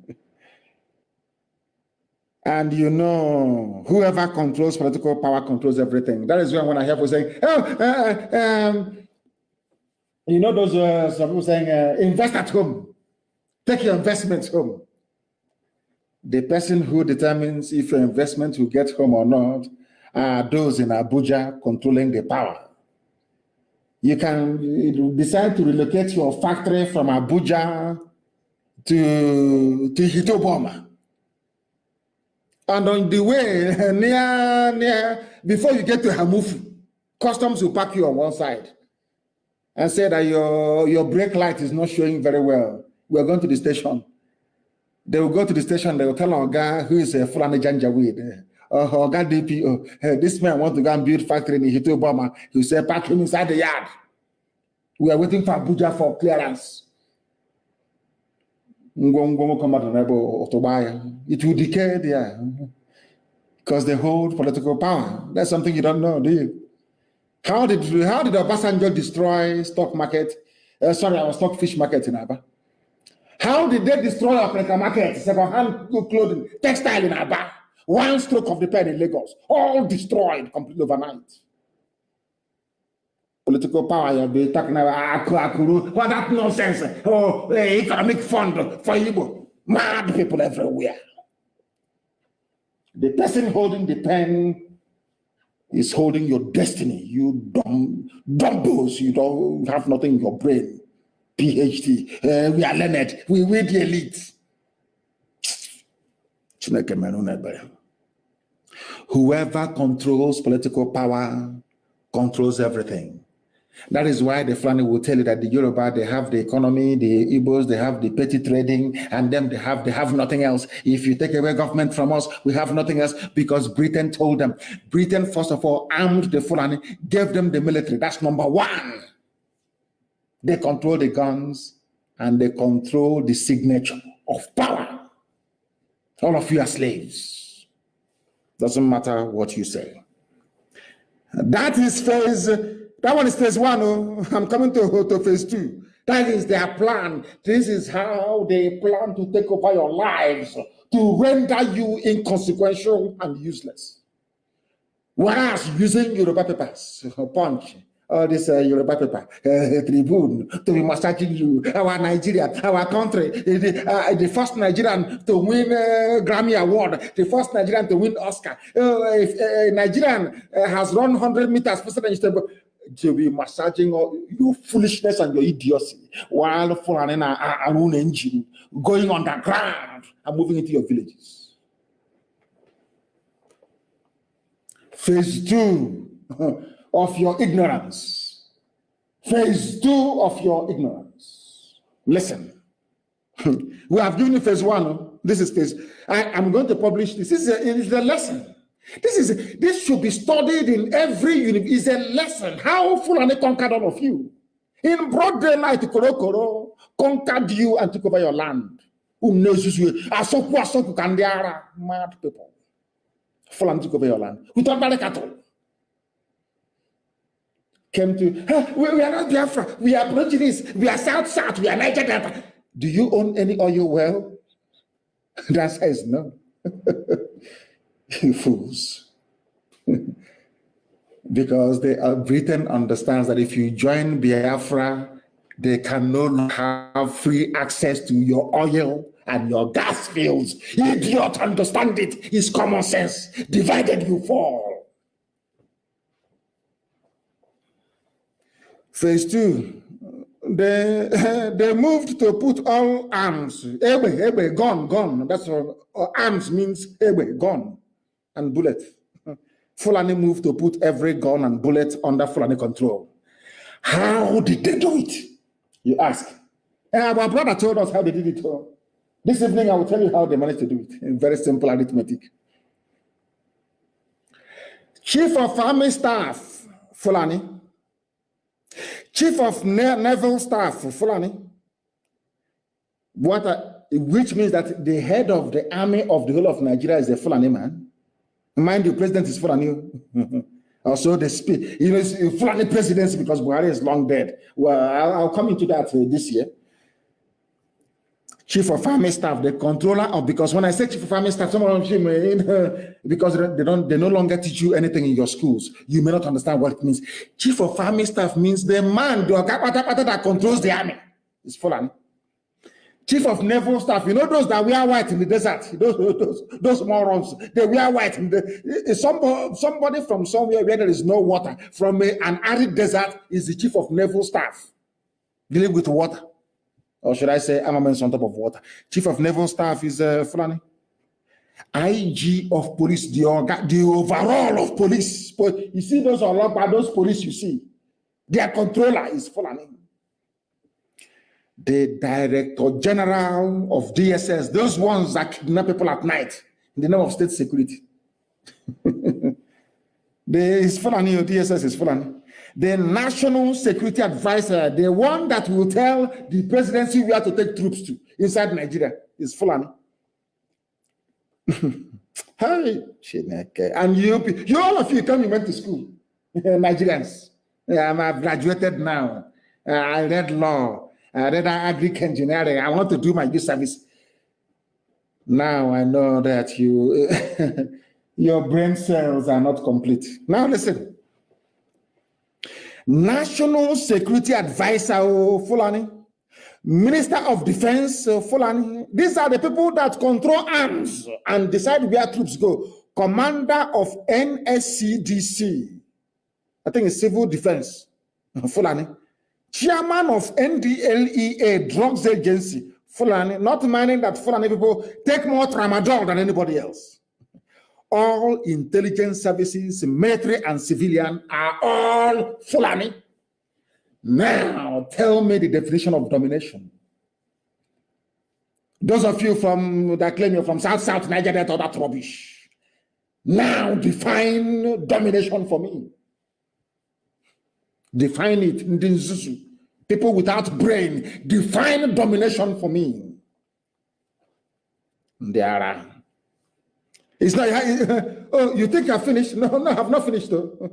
And you know, whoever controls political power controls everything. That is when I hear people saying, you know, those some people saying, invest at home. Take your investments home. The person who determines if your investment will get home or not are those in Abuja controlling the power. You can decide to relocate your factory from Abuja to Hitoboma. And on the way, near before you get to Hamufu, customs will park you on one side and say that your brake light is not showing very well. We're going to the station. They will go to the station, they will tell our guy who is a Fulani Janjaweed, or guy DPO, this man wants to go and build factory in Hitoboma. He will say, park him inside the yard. We are waiting for Abuja for clearance. It will decay there because they hold political power. That's something you don't know, do you? How did Obasanjo destroy stock market? Our stockfish market in Aba. How did they destroy Africa market, second-hand clothing, textile in Aba? One stroke of the pen in Lagos, all destroyed completely overnight. Political power, you'll be talking about what that nonsense. Oh, economic fund for Igbo. Mad people everywhere. The person holding the pen is holding your destiny. You dumbbells, you don't have nothing in your brain. PhD, we are learned, we the elite. Whoever controls political power controls everything. That is why the Fulani will tell you that the Yoruba, they have the economy, the Igbos, they have the petty trading, and them they have nothing else. If you take away government from us, we have nothing else, because Britain told them. Britain, first of all, armed the Fulani, gave them the military. That's number one. They control the guns and they control the signature of power. All of you are slaves. Doesn't matter what you say. That is that one is phase one. Oh. I'm coming to phase two. That is their plan. This is how they plan to take over your lives, to render you inconsequential and useless. Whereas using Yoruba papers, punch, all this Yoruba paper, Tribune, to be massaging you, our Nigeria, our country, the first Nigerian to win Grammy Award, the first Nigerian to win Oscar. If a Nigerian has run 100 meters to be massaging your foolishness and your idiocy while following our own engine, going underground and moving into your villages. Phase two of your ignorance. Phase two of your ignorance. Listen, we have given you phase one. This is phase. I'm going to publish this. This is a lesson. This should be studied in every university. It's a lesson. How Fulani conquered all of you. In broad daylight, Koro conquered you and took over your land. Who knows you? Asoku Kandiara, mad people. Fulani took over your land. Who thought about cattle? Came to, we are not Biafra. We are Aborigines. We are South. We are Niger Delta. Do you own any oil well? The answer is no. You fools. Because Britain understands that if you join Biafra, they can no longer have free access to your oil and your gas fields. Idiot, understand it. It's common sense. Divided you fall. Phase two. They moved to put all arms. Ebe, gun. That's what arms means. Ebe, gun. And bullet. Fulani moved to put every gun and bullet under Fulani control. How did they do it? You ask. Our brother told us how they did it. This evening, I will tell you how they managed to do it in very simple arithmetic. Chief of Army Staff, Fulani. Chief of Naval Staff, Fulani. Which means that the head of the army of the whole of Nigeria is a Fulani man. Mind you, president is Fulani. Also, the speech, Fulani presidency because Buhari is long dead. Well, I'll come into that this year. Chief of Army Staff, the controller of, because when I say Chief of Army Staff, some of them, because they no longer teach you anything in your schools, you may not understand what it means. Chief of Army Staff means the man, that controls the army. It's Fulani. Chief of Naval Staff, those that wear white in the desert, those morons, they wear white. Somebody from somewhere where there is no water, from an arid desert, is the Chief of Naval Staff, dealing with water. Or should I say armaments on top of water? Chief of Naval Staff is Fulani. IG of police, the overall of police. You see those police you see, their controller is Fulani. The Director General of DSS, those ones that kidnap people at night in the name of state security. Is Fulani, DSS is Fulani. The National Security Advisor, the one that will tell the presidency where to take troops to inside Nigeria, is Fulani. Hi, and you all of you come, you went to school, Nigerians. I've graduated now. I read law. I read agric engineering. I want to do my youth service. Now I know that your brain cells are not complete. Now listen. National Security Advisor, Fulani. Minister of Defense, Fulani. These are the people that control arms and decide where troops go. Commander of NSCDC. I think it's Civil Defense, Fulani. Chairman of NDLEA, Drugs Agency, Fulani. Not minding that Fulani people take more tramadol than anybody else. All intelligence services, military and civilian, are all Fulani. Now, tell me the definition of domination. Those of you that claim you're from South Nigeria, all that rubbish. Now, define domination for me. Define it. People without brain, define domination for me. There are. It's not, oh, you think I finished? No, I have not finished though.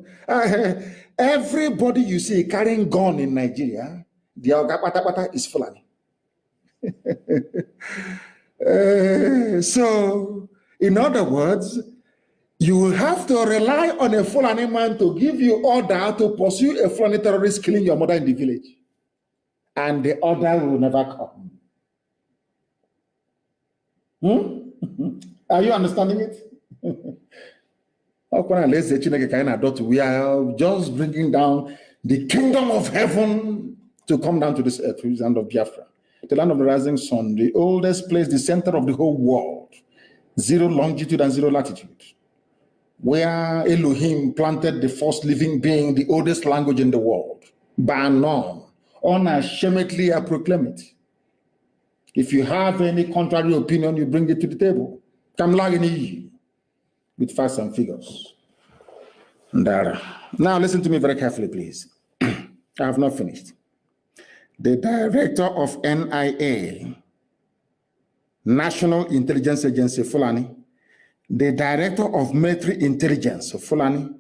Everybody you see carrying gun in Nigeria, the Ogapata is Fulani. So, in other words, you will have to rely on a Fulani man to give you order to pursue a Fulani terrorist killing your mother in the village. And the order will never come. Are you understanding it? We are just bringing down the kingdom of heaven to come down to this earth, which is the land of Biafra, the land of the rising sun, the oldest place, the center of the whole world, 0 longitude and 0 latitude, where Elohim planted the first living being, the oldest language in the world, by none. Unashamedly, I proclaim it. If you have any contrary opinion, you bring it to the table. Come lagini with facts and figures. Now listen to me very carefully, please. I have not finished. The director of NIA, National Intelligence Agency, Fulani, the director of Military Intelligence, Fulani,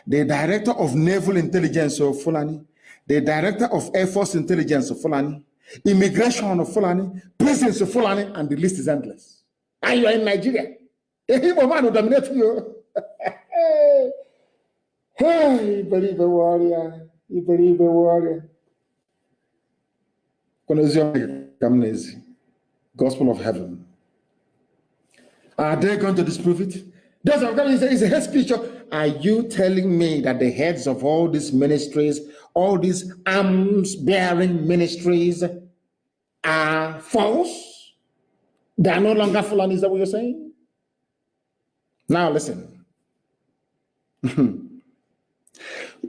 the director of Naval Intelligence, Fulani, the director of Air Force Intelligence, Fulani, Immigration of Fulani, prisons of Fulani, and the list is endless. And you are in Nigeria. The Igbo man will dominate you. Hey, you believe a warrior. You believe a warrior. Gospel of heaven. Are they going to disprove it? It's a head speech. Are you telling me that the heads of all these ministries, all these arms-bearing ministries are false? They are no longer Fulani, is that what you're saying? Now listen.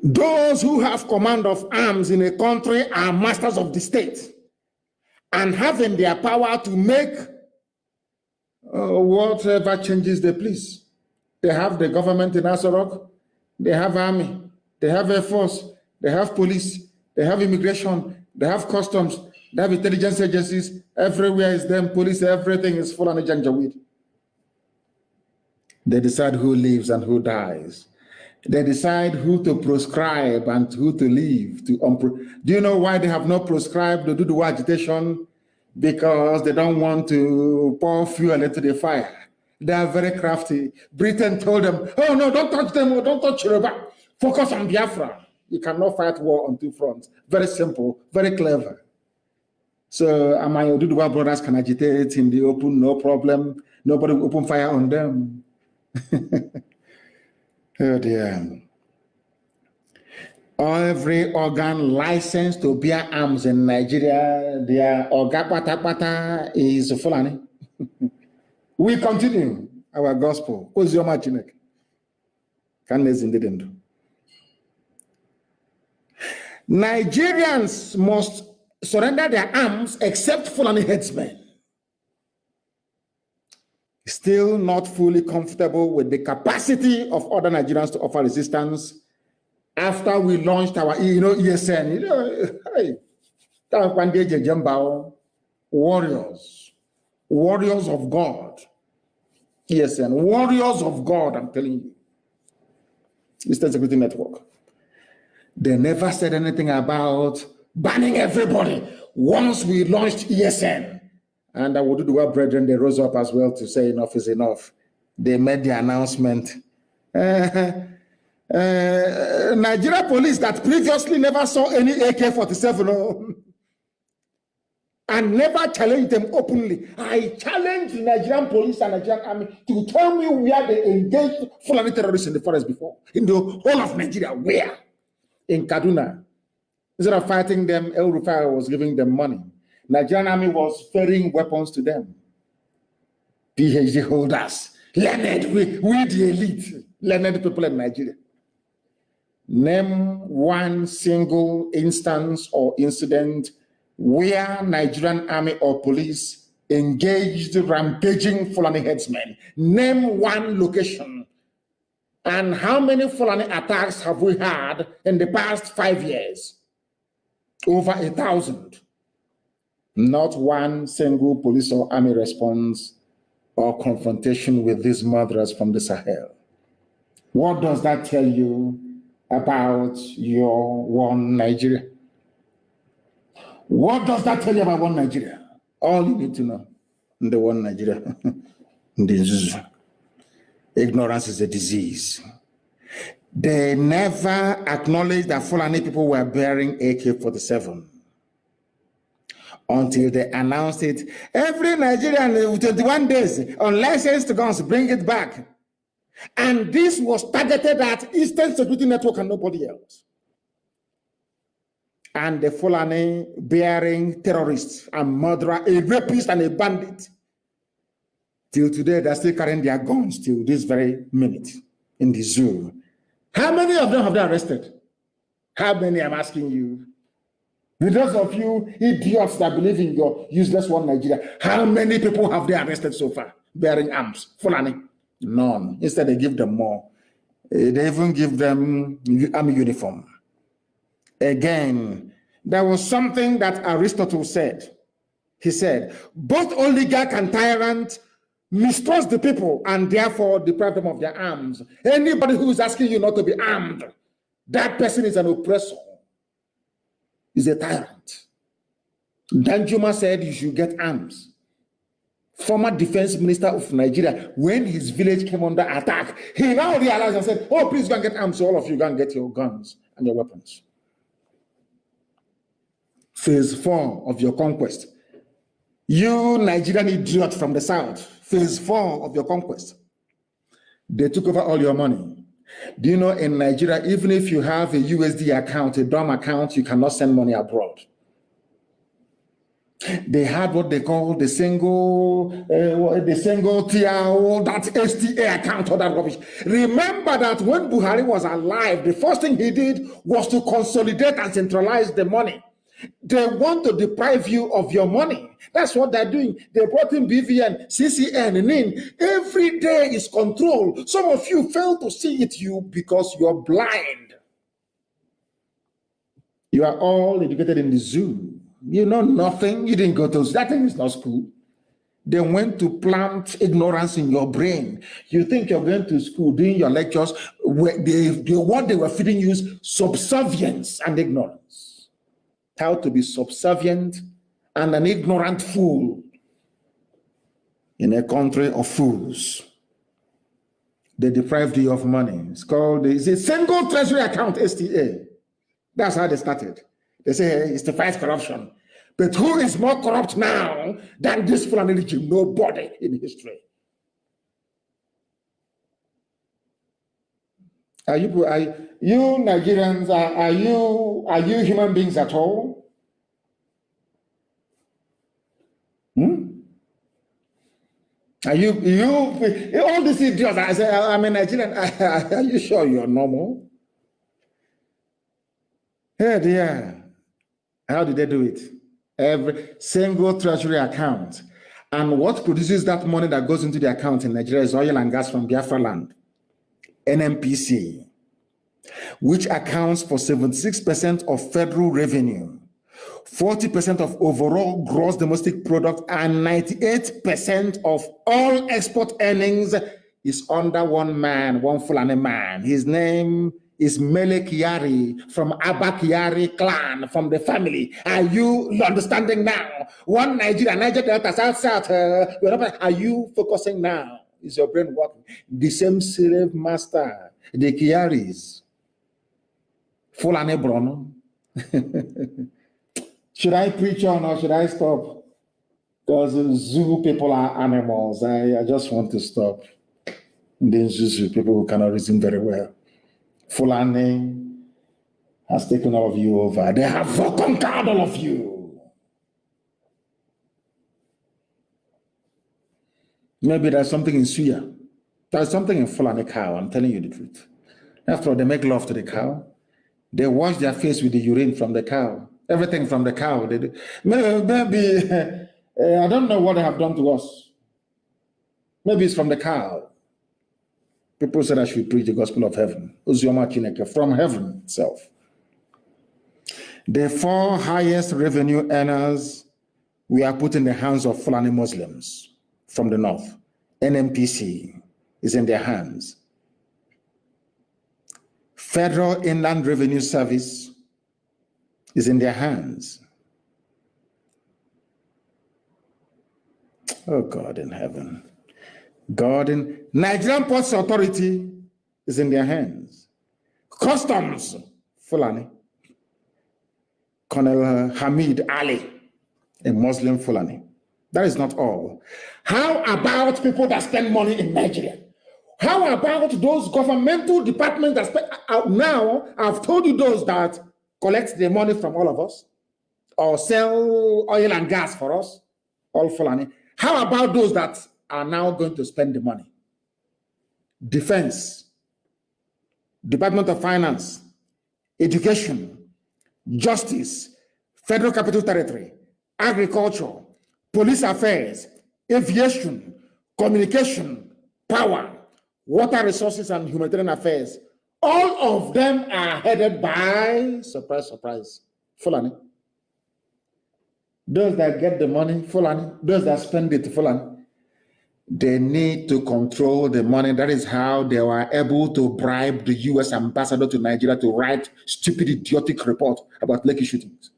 Those who have command of arms in a country are masters of the state. and having their power to make whatever changes they please. They have the government in Asarok, they have army, they have air force, they have police, they have immigration, they have customs, they have intelligence agencies. Everywhere is them, police, everything is full of Janjaweed. They decide who lives and who dies. They decide who to proscribe and who to leave. Do you know why they have not proscribed to do the agitation? Because they don't want to pour fuel into the fire. They are very crafty. Britain told them, oh no, don't touch them, don't touch Yoruba. Focus on Biafra. You cannot fight war on two fronts. Very simple, very clever. So my Oduduwa brothers can agitate in the open, no problem. Nobody will open fire on them. Oh dear. Every organ licensed to bear arms in Nigeria, their Ogapata is Fulani. We continue our gospel. Nigerians must surrender their arms except Fulani headsmen. Still not fully comfortable with the capacity of other Nigerians to offer resistance after we launched our, ESN, warriors of God. ESN, warriors of God, I'm telling you. Eastern Security Network. They never said anything about banning everybody once we launched ESN. And I would do our brethren, they rose up as well to say enough is enough. They made the announcement. Nigeria police that previously never saw any AK-47 and never challenged them openly. I challenged the Nigerian police and Nigerian army to tell me where they engaged Fulani terrorists in the forest before. In the whole of Nigeria, where? In Kaduna. Instead of fighting them, El Rufai was giving them money. Nigerian army was ferrying weapons to them. PhD holders, learned, we the elite, learned people in Nigeria. Name one single instance or incident where Nigerian army or police engaged rampaging Fulani headsmen. Name one location. And how many Fulani attacks have we had in the past 5 years? Over 1,000. Not one single police or army response or confrontation with these murderers from the Sahel. What does that tell you about your one Nigeria? What does that tell you about one Nigeria? All you need to know. The one Nigeria. Ignorance is a disease. They never acknowledged that Fulani people were bearing AK-47 until they announced it. Every Nigerian 21 days unlicensed guns, bring it back. And this was targeted at Eastern Security Network and nobody else. And the Fulani bearing terrorists, a murderer, a rapist, and a bandit. Till today, they're still carrying their guns till this very minute in the zoo. How many of them have they arrested? How many, I'm asking you? With those of you idiots that believe in your useless one Nigeria, how many people have they arrested so far bearing arms? Fulani? None. Instead, they give them more. They even give them army uniform. Again, there was something that Aristotle said. He said, both oligarch and tyrant mistrust the people and therefore deprive them of their arms. Anybody who is asking you not to be armed, that person is an oppressor, is a tyrant. Danjuma said you should get arms. Former defense minister of Nigeria, when his village came under attack, he now realized and said, oh, please go and get arms. So all of you go and get your guns and your weapons. Phase 4 of your conquest. You Nigerian idiot from the south, phase 4 of your conquest. They took over all your money. Do you know in Nigeria, even if you have a USD account, a DOM account, you cannot send money abroad. They had what they call the single tier, that STA account, all that rubbish. Remember that when Buhari was alive, the first thing he did was to consolidate and centralize the money. They want to deprive you of your money. That's what they're doing. They brought in BVN, CCN, and in. Every day is control. Some of you fail to see it because you're blind. You are all educated in the zoo. You know nothing. You didn't go to that thing is not school. They went to plant ignorance in your brain. You think you're going to school, doing your lectures, what they were feeding you is subservience and ignorance. How to be subservient and an ignorant fool in a country of fools. They deprived you of money. It's a single treasury account, STA. That's how they started. They say, hey, it's to fight corruption. But who is more corrupt now than this Fulani regime? Nobody in history. Are you Nigerians, are you human beings at all? Are you all these idiots? I say, I'm a Nigerian. Are you sure you're normal? Hey, dear. How did they do it? Every single treasury account. And what produces that money that goes into the account in Nigeria is oil and gas from Biafra land, NNPC, which accounts for 76% of federal revenue, 40% of overall gross domestic product, and 98% of all export earnings is under one man, one Fulani man. His name is Mele Kyari from Abba Kyari clan, from the family. Are you understanding now? One Nigeria, Niger Delta, South, are you focusing now? Is your brain working? The same slave master, the Kyaris. Fulani Brono. Should I preach on or should I stop? Because Zulu people are animals. I just want to stop. The Zulu people who cannot reason very well. Fulani has taken all of you over. They have conquered all of you. Maybe there's something in Suya. There's something in Fulani cow. I'm telling you the truth. After all, they make love to the cow. They wash their face with the urine from the cow. Everything from the cow. They do. Maybe I don't know what they have done to us. Maybe it's from the cow. People said I should preach the gospel of heaven. From heaven itself. The 4 highest revenue earners we are put in the hands of Fulani Muslims from the north. NNPC is in their hands. Federal Inland Revenue Service is in their hands. Oh God in heaven. God in Nigerian Ports Authority is in their hands. Customs, Fulani. Colonel Hamid Ali, a Muslim Fulani. That is not all. How about people that spend money in Nigeria? How about those governmental departments that spend, now I've told you those that collect the money from all of us or sell oil and gas for us, all Fulani. How about those that are now going to spend the money? Defense, Department of Finance, Education, Justice, Federal Capital Territory, Agriculture, Police Affairs, Aviation, Communication, Power, Water Resources and Humanitarian Affairs. All of them are headed by, surprise, surprise, Fulani. Those that get the money, Fulani. Those that spend it, Fulani. They need to control the money. That is how they were able to bribe the U.S. ambassador to Nigeria to write stupid, idiotic report about Lekki shootings.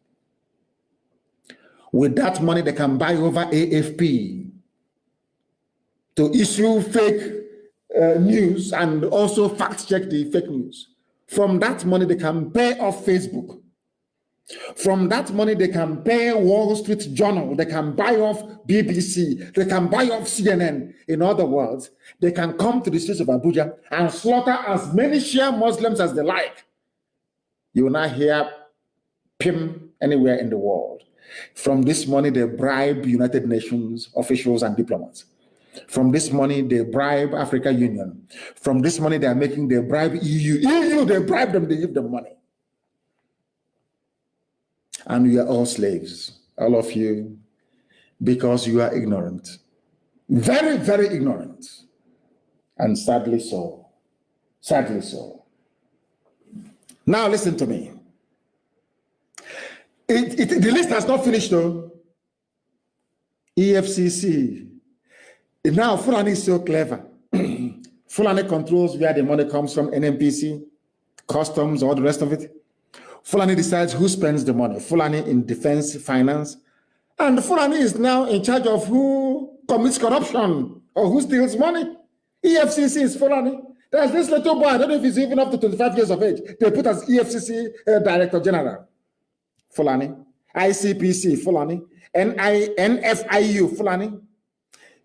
With that money, they can buy over AFP to issue fake news and also fact-check the fake news. From that money, they can pay off Facebook. From that money, they can pay Wall Street Journal. They can buy off BBC. They can buy off CNN. In other words, they can come to the streets of Abuja and slaughter as many Shia Muslims as they like. You will not hear PIM anywhere in the world. From this money, they bribe United Nations officials and diplomats. From this money, they bribe Africa Union. From this money, they bribe EU. EU, they bribe them, they give them money. And we are all slaves, all of you, because you are ignorant. Very, very ignorant. And sadly so. Sadly so. Now listen to me. The list has not finished though. EFCC. Now Fulani is so clever. Fulani controls where the money comes from, NNPC, customs, all the rest of it. Fulani decides who spends the money. Fulani in defense, finance. And Fulani is now in charge of who commits corruption or who steals money. EFCC is Fulani. There's this little boy, I don't know if he's even up to 25 years of age. They put as EFCC Director General. Fulani. ICPC, Fulani. NFIU, Fulani.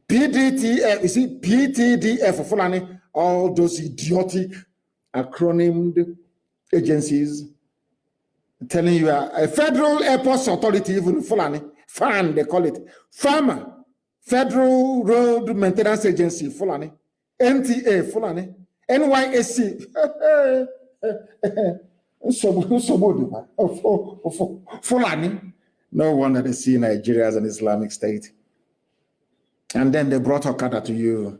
PDTF, you see, PTDF, Fulani. All those idiotic acronymed agencies telling you a Federal Airports Authority, even Fulani. FAN, they call it. FAMA, Federal Road Maintenance Agency, Fulani. NTA, Fulani. NYSC. Fulani. No wonder they see Nigeria as an Islamic state. And then they brought Okada to you.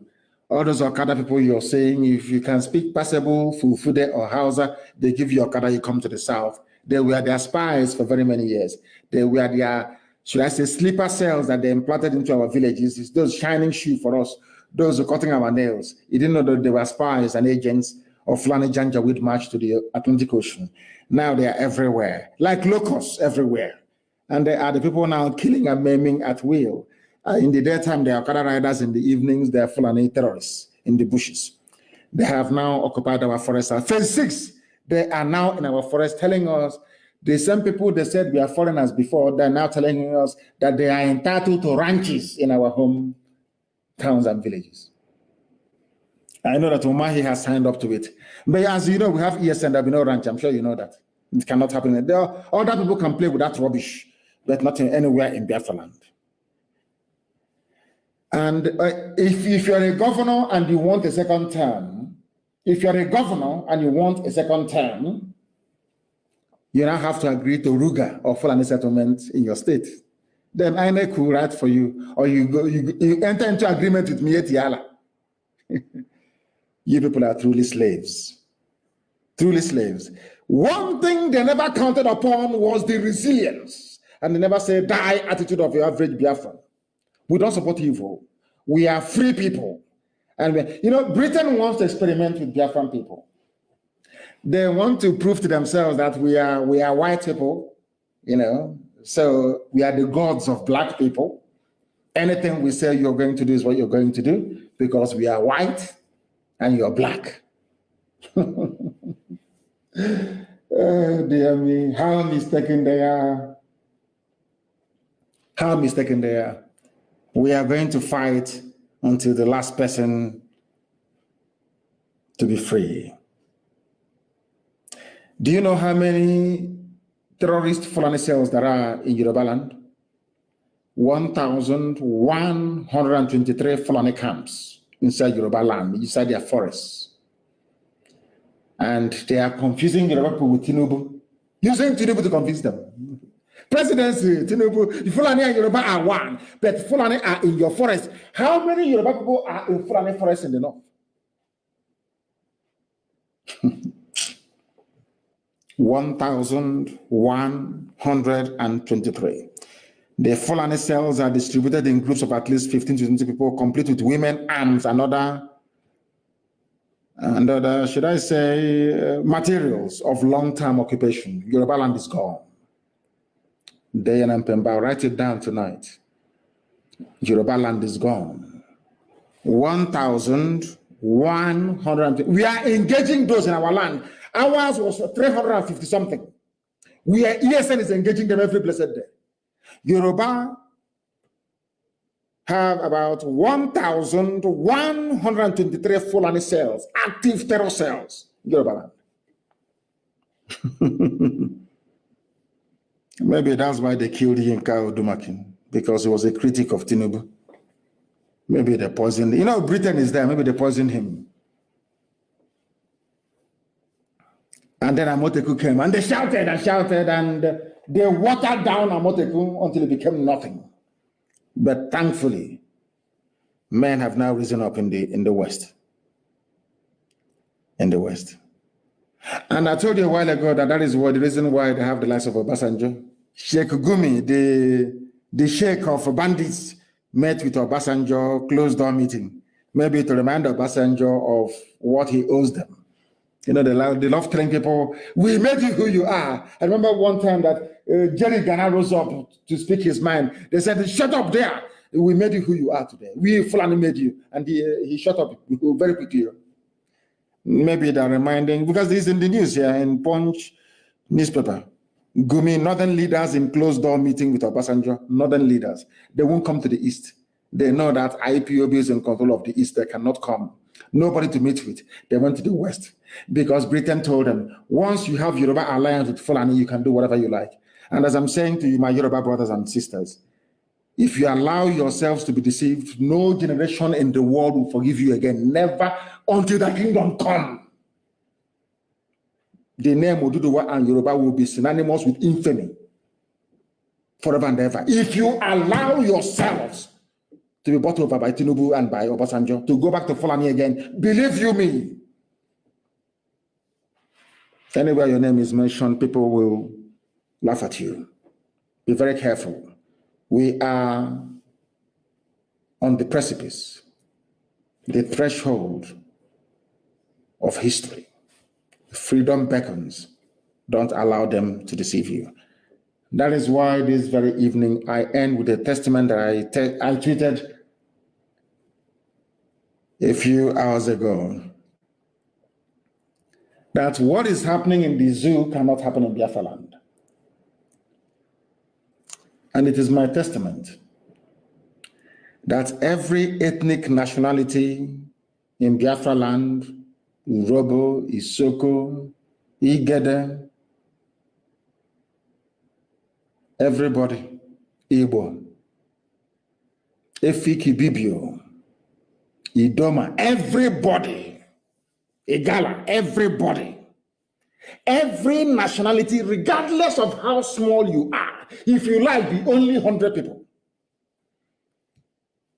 All those Okada people you're saying, if you can speak passable Fulfude or Hausa, they give you Okada, you come to the south. They were their spies for very many years. They were their, should I say, sleeper cells that they implanted into our villages. It's those shining shoes for us, those who are cutting our nails. You didn't know that they were spies and agents of Fulani Janjaweed march to the Atlantic Ocean. Now they are everywhere, like locusts everywhere. And they are the people now killing and maiming at will. In the daytime, they are Okada riders. In the evenings, they are Fulani terrorists in the bushes. They have now occupied our forest. Phase 6, they are now in our forest telling us, the same people they said we are foreigners before, they're now telling us that they are entitled to ranches in our home towns and villages. I know that Umahi has signed up to it. But as you know, we have ESN, there'll be no ranch. I'm sure you know that. It cannot happen. There are, other people can play with that rubbish, but not anywhere in Biafra land. And if you're a governor and you want a second term, you now have to agree to Ruga or Fulani settlement in your state. Then INEC will write for you, or you enter into agreement with Mieti Allah. You people are truly slaves. Truly slaves. One thing they never counted upon was the resilience. And they never say die attitude of your average Biafran. We don't support evil. We are free people. And Britain wants to experiment with Biafran people. They want to prove to themselves that we are white people, so we are the gods of black people. Anything we say you're going to do is what you're going to do because we are white and you're black. Oh, dear me, how mistaken they are. How mistaken they are. We are going to fight until the last person to be free. Do you know how many terrorist Fulani cells there are in Yoruba land? 1,123 Fulani camps inside Yoruba land, inside their forests. And they are confusing Yoruba people with Tinubu, using Tinubu to confuse them. Presidency, Tinubu, Fulani and Yoruba are one, but Fulani are in your forest. How many Yoruba people are in Fulani forest in the north? 1,123. The Fulani cells are distributed in groups of at least 15 to 20 people, complete with women, arms, and other, should I say, materials of long-term occupation. Yoruba land is gone. Dayan and Pemba, write it down tonight. Yoruba land is gone. 1,100. We are engaging those in our land. Ours was 350 something. ESN is engaging them every blessed day. Yoruba have about 1,123 Fulani cells, active terror cells in Yoruba land. Maybe that's why they killed Yinka Odumakin, because he was a critic of Tinubu. Maybe they poisoned. Britain is there. Maybe they poisoned him. And then Amoteku came, and they shouted and shouted, and They watered down Amotekun until it became nothing. But thankfully, men have now risen up in the West. In the West. And I told you a while ago that is the reason why they have the likes of Obasanjo. Sheikh Gumi, the sheikh of bandits, met with Obasanjo, closed door meeting, maybe to remind Obasanjo of what he owes them. You know, they love telling people, we made you who you are. I remember one time that Jerry Ghana rose up to speak his mind. They said, shut up there. We made you who you are today. We Fulani made you. And he shut up very quickly. Maybe they're reminding, because this is in the news here, in Punch newspaper. Gumi, northern leaders in closed-door meeting with Obasanjo, northern leaders. They won't come to the East. They know that IPOB is in control of the East. They cannot come. Nobody to meet with. They went to the West because Britain told them, once you have Yoruba alliance with Fulani, you can do whatever you like. And as I'm saying to you, my Yoruba brothers and sisters, if you allow yourselves to be deceived, no generation in the world will forgive you again. Never until the kingdom come. The name Oduduwa and Yoruba will be synonymous with infamy forever and ever. If you allow yourselves to be bought over by Tinubu and by Obasanjo, to go back to Fulani again, believe you me, anywhere your name is mentioned, people will laugh at you. Be very careful. We are on the precipice, the threshold of history. Freedom beckons. Don't allow them to deceive you. That is why this very evening I end with a testament that I tweeted a few hours ago. That what is happening in the zoo cannot happen in Biafra land. And it is my testament that every ethnic nationality in Biafra land, Urobo, Isoko, Igede, everybody, Igbo, Efiki Bibio, Idoma, everybody, Igala, everybody, every nationality, regardless of how small you are, if you like, be only 100 people,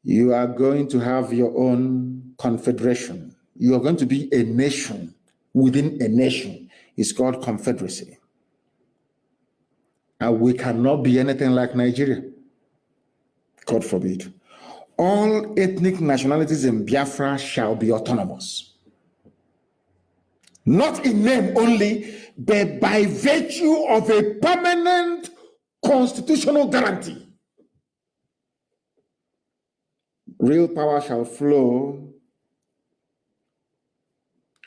you are going to have your own confederation. You are going to be a nation within a nation. It's called confederacy. And we cannot be anything like Nigeria. God forbid. All ethnic nationalities in Biafra shall be autonomous. Not in name only, but by virtue of a permanent constitutional guarantee. Real power shall flow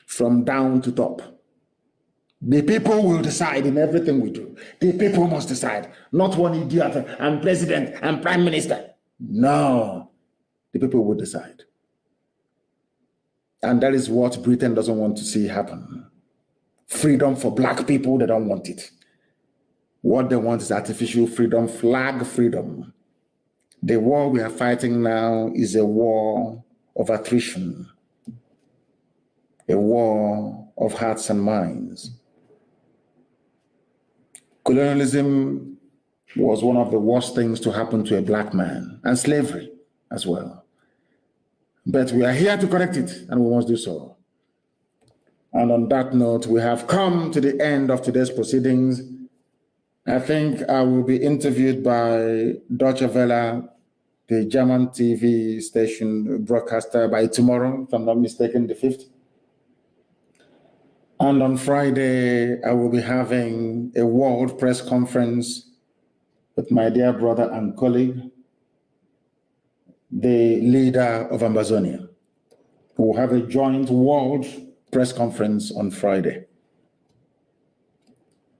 from down to top. The people will decide in everything we do. The people must decide. Not one idiot, I'm president, I'm prime minister. No, the people will decide. And that is what Britain doesn't want to see happen. Freedom for black people, they don't want it. What they want is artificial freedom, flag freedom. The war we are fighting now is a war of attrition, a war of hearts and minds. Colonialism was one of the worst things to happen to a black man, and slavery as well. But we are here to correct it, and we must do so. And on that note, we have come to the end of today's proceedings. I think I will be interviewed by Deutsche Welle, the German TV station broadcaster, by tomorrow, if I'm not mistaken, the 5th. And on Friday, I will be having a world press conference with my dear brother and colleague, the leader of Amazonia. We will have a joint world press conference on Friday.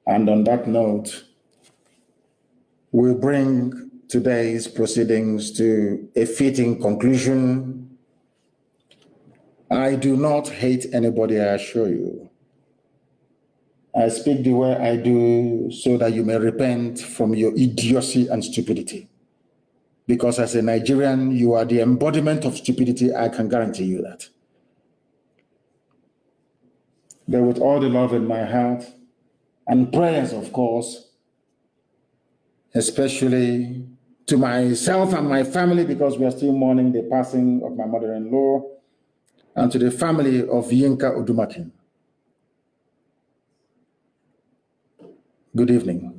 And on that note, we'll bring today's proceedings to a fitting conclusion. I do not hate anybody, I assure you. I speak the way I do so that you may repent from your idiocy and stupidity. Because as a Nigerian, you are the embodiment of stupidity, I can guarantee you that. But with all the love in my heart and prayers, of course, especially to myself and my family, because we are still mourning the passing of my mother-in-law, and to the family of Yinka Odumakin. Good evening.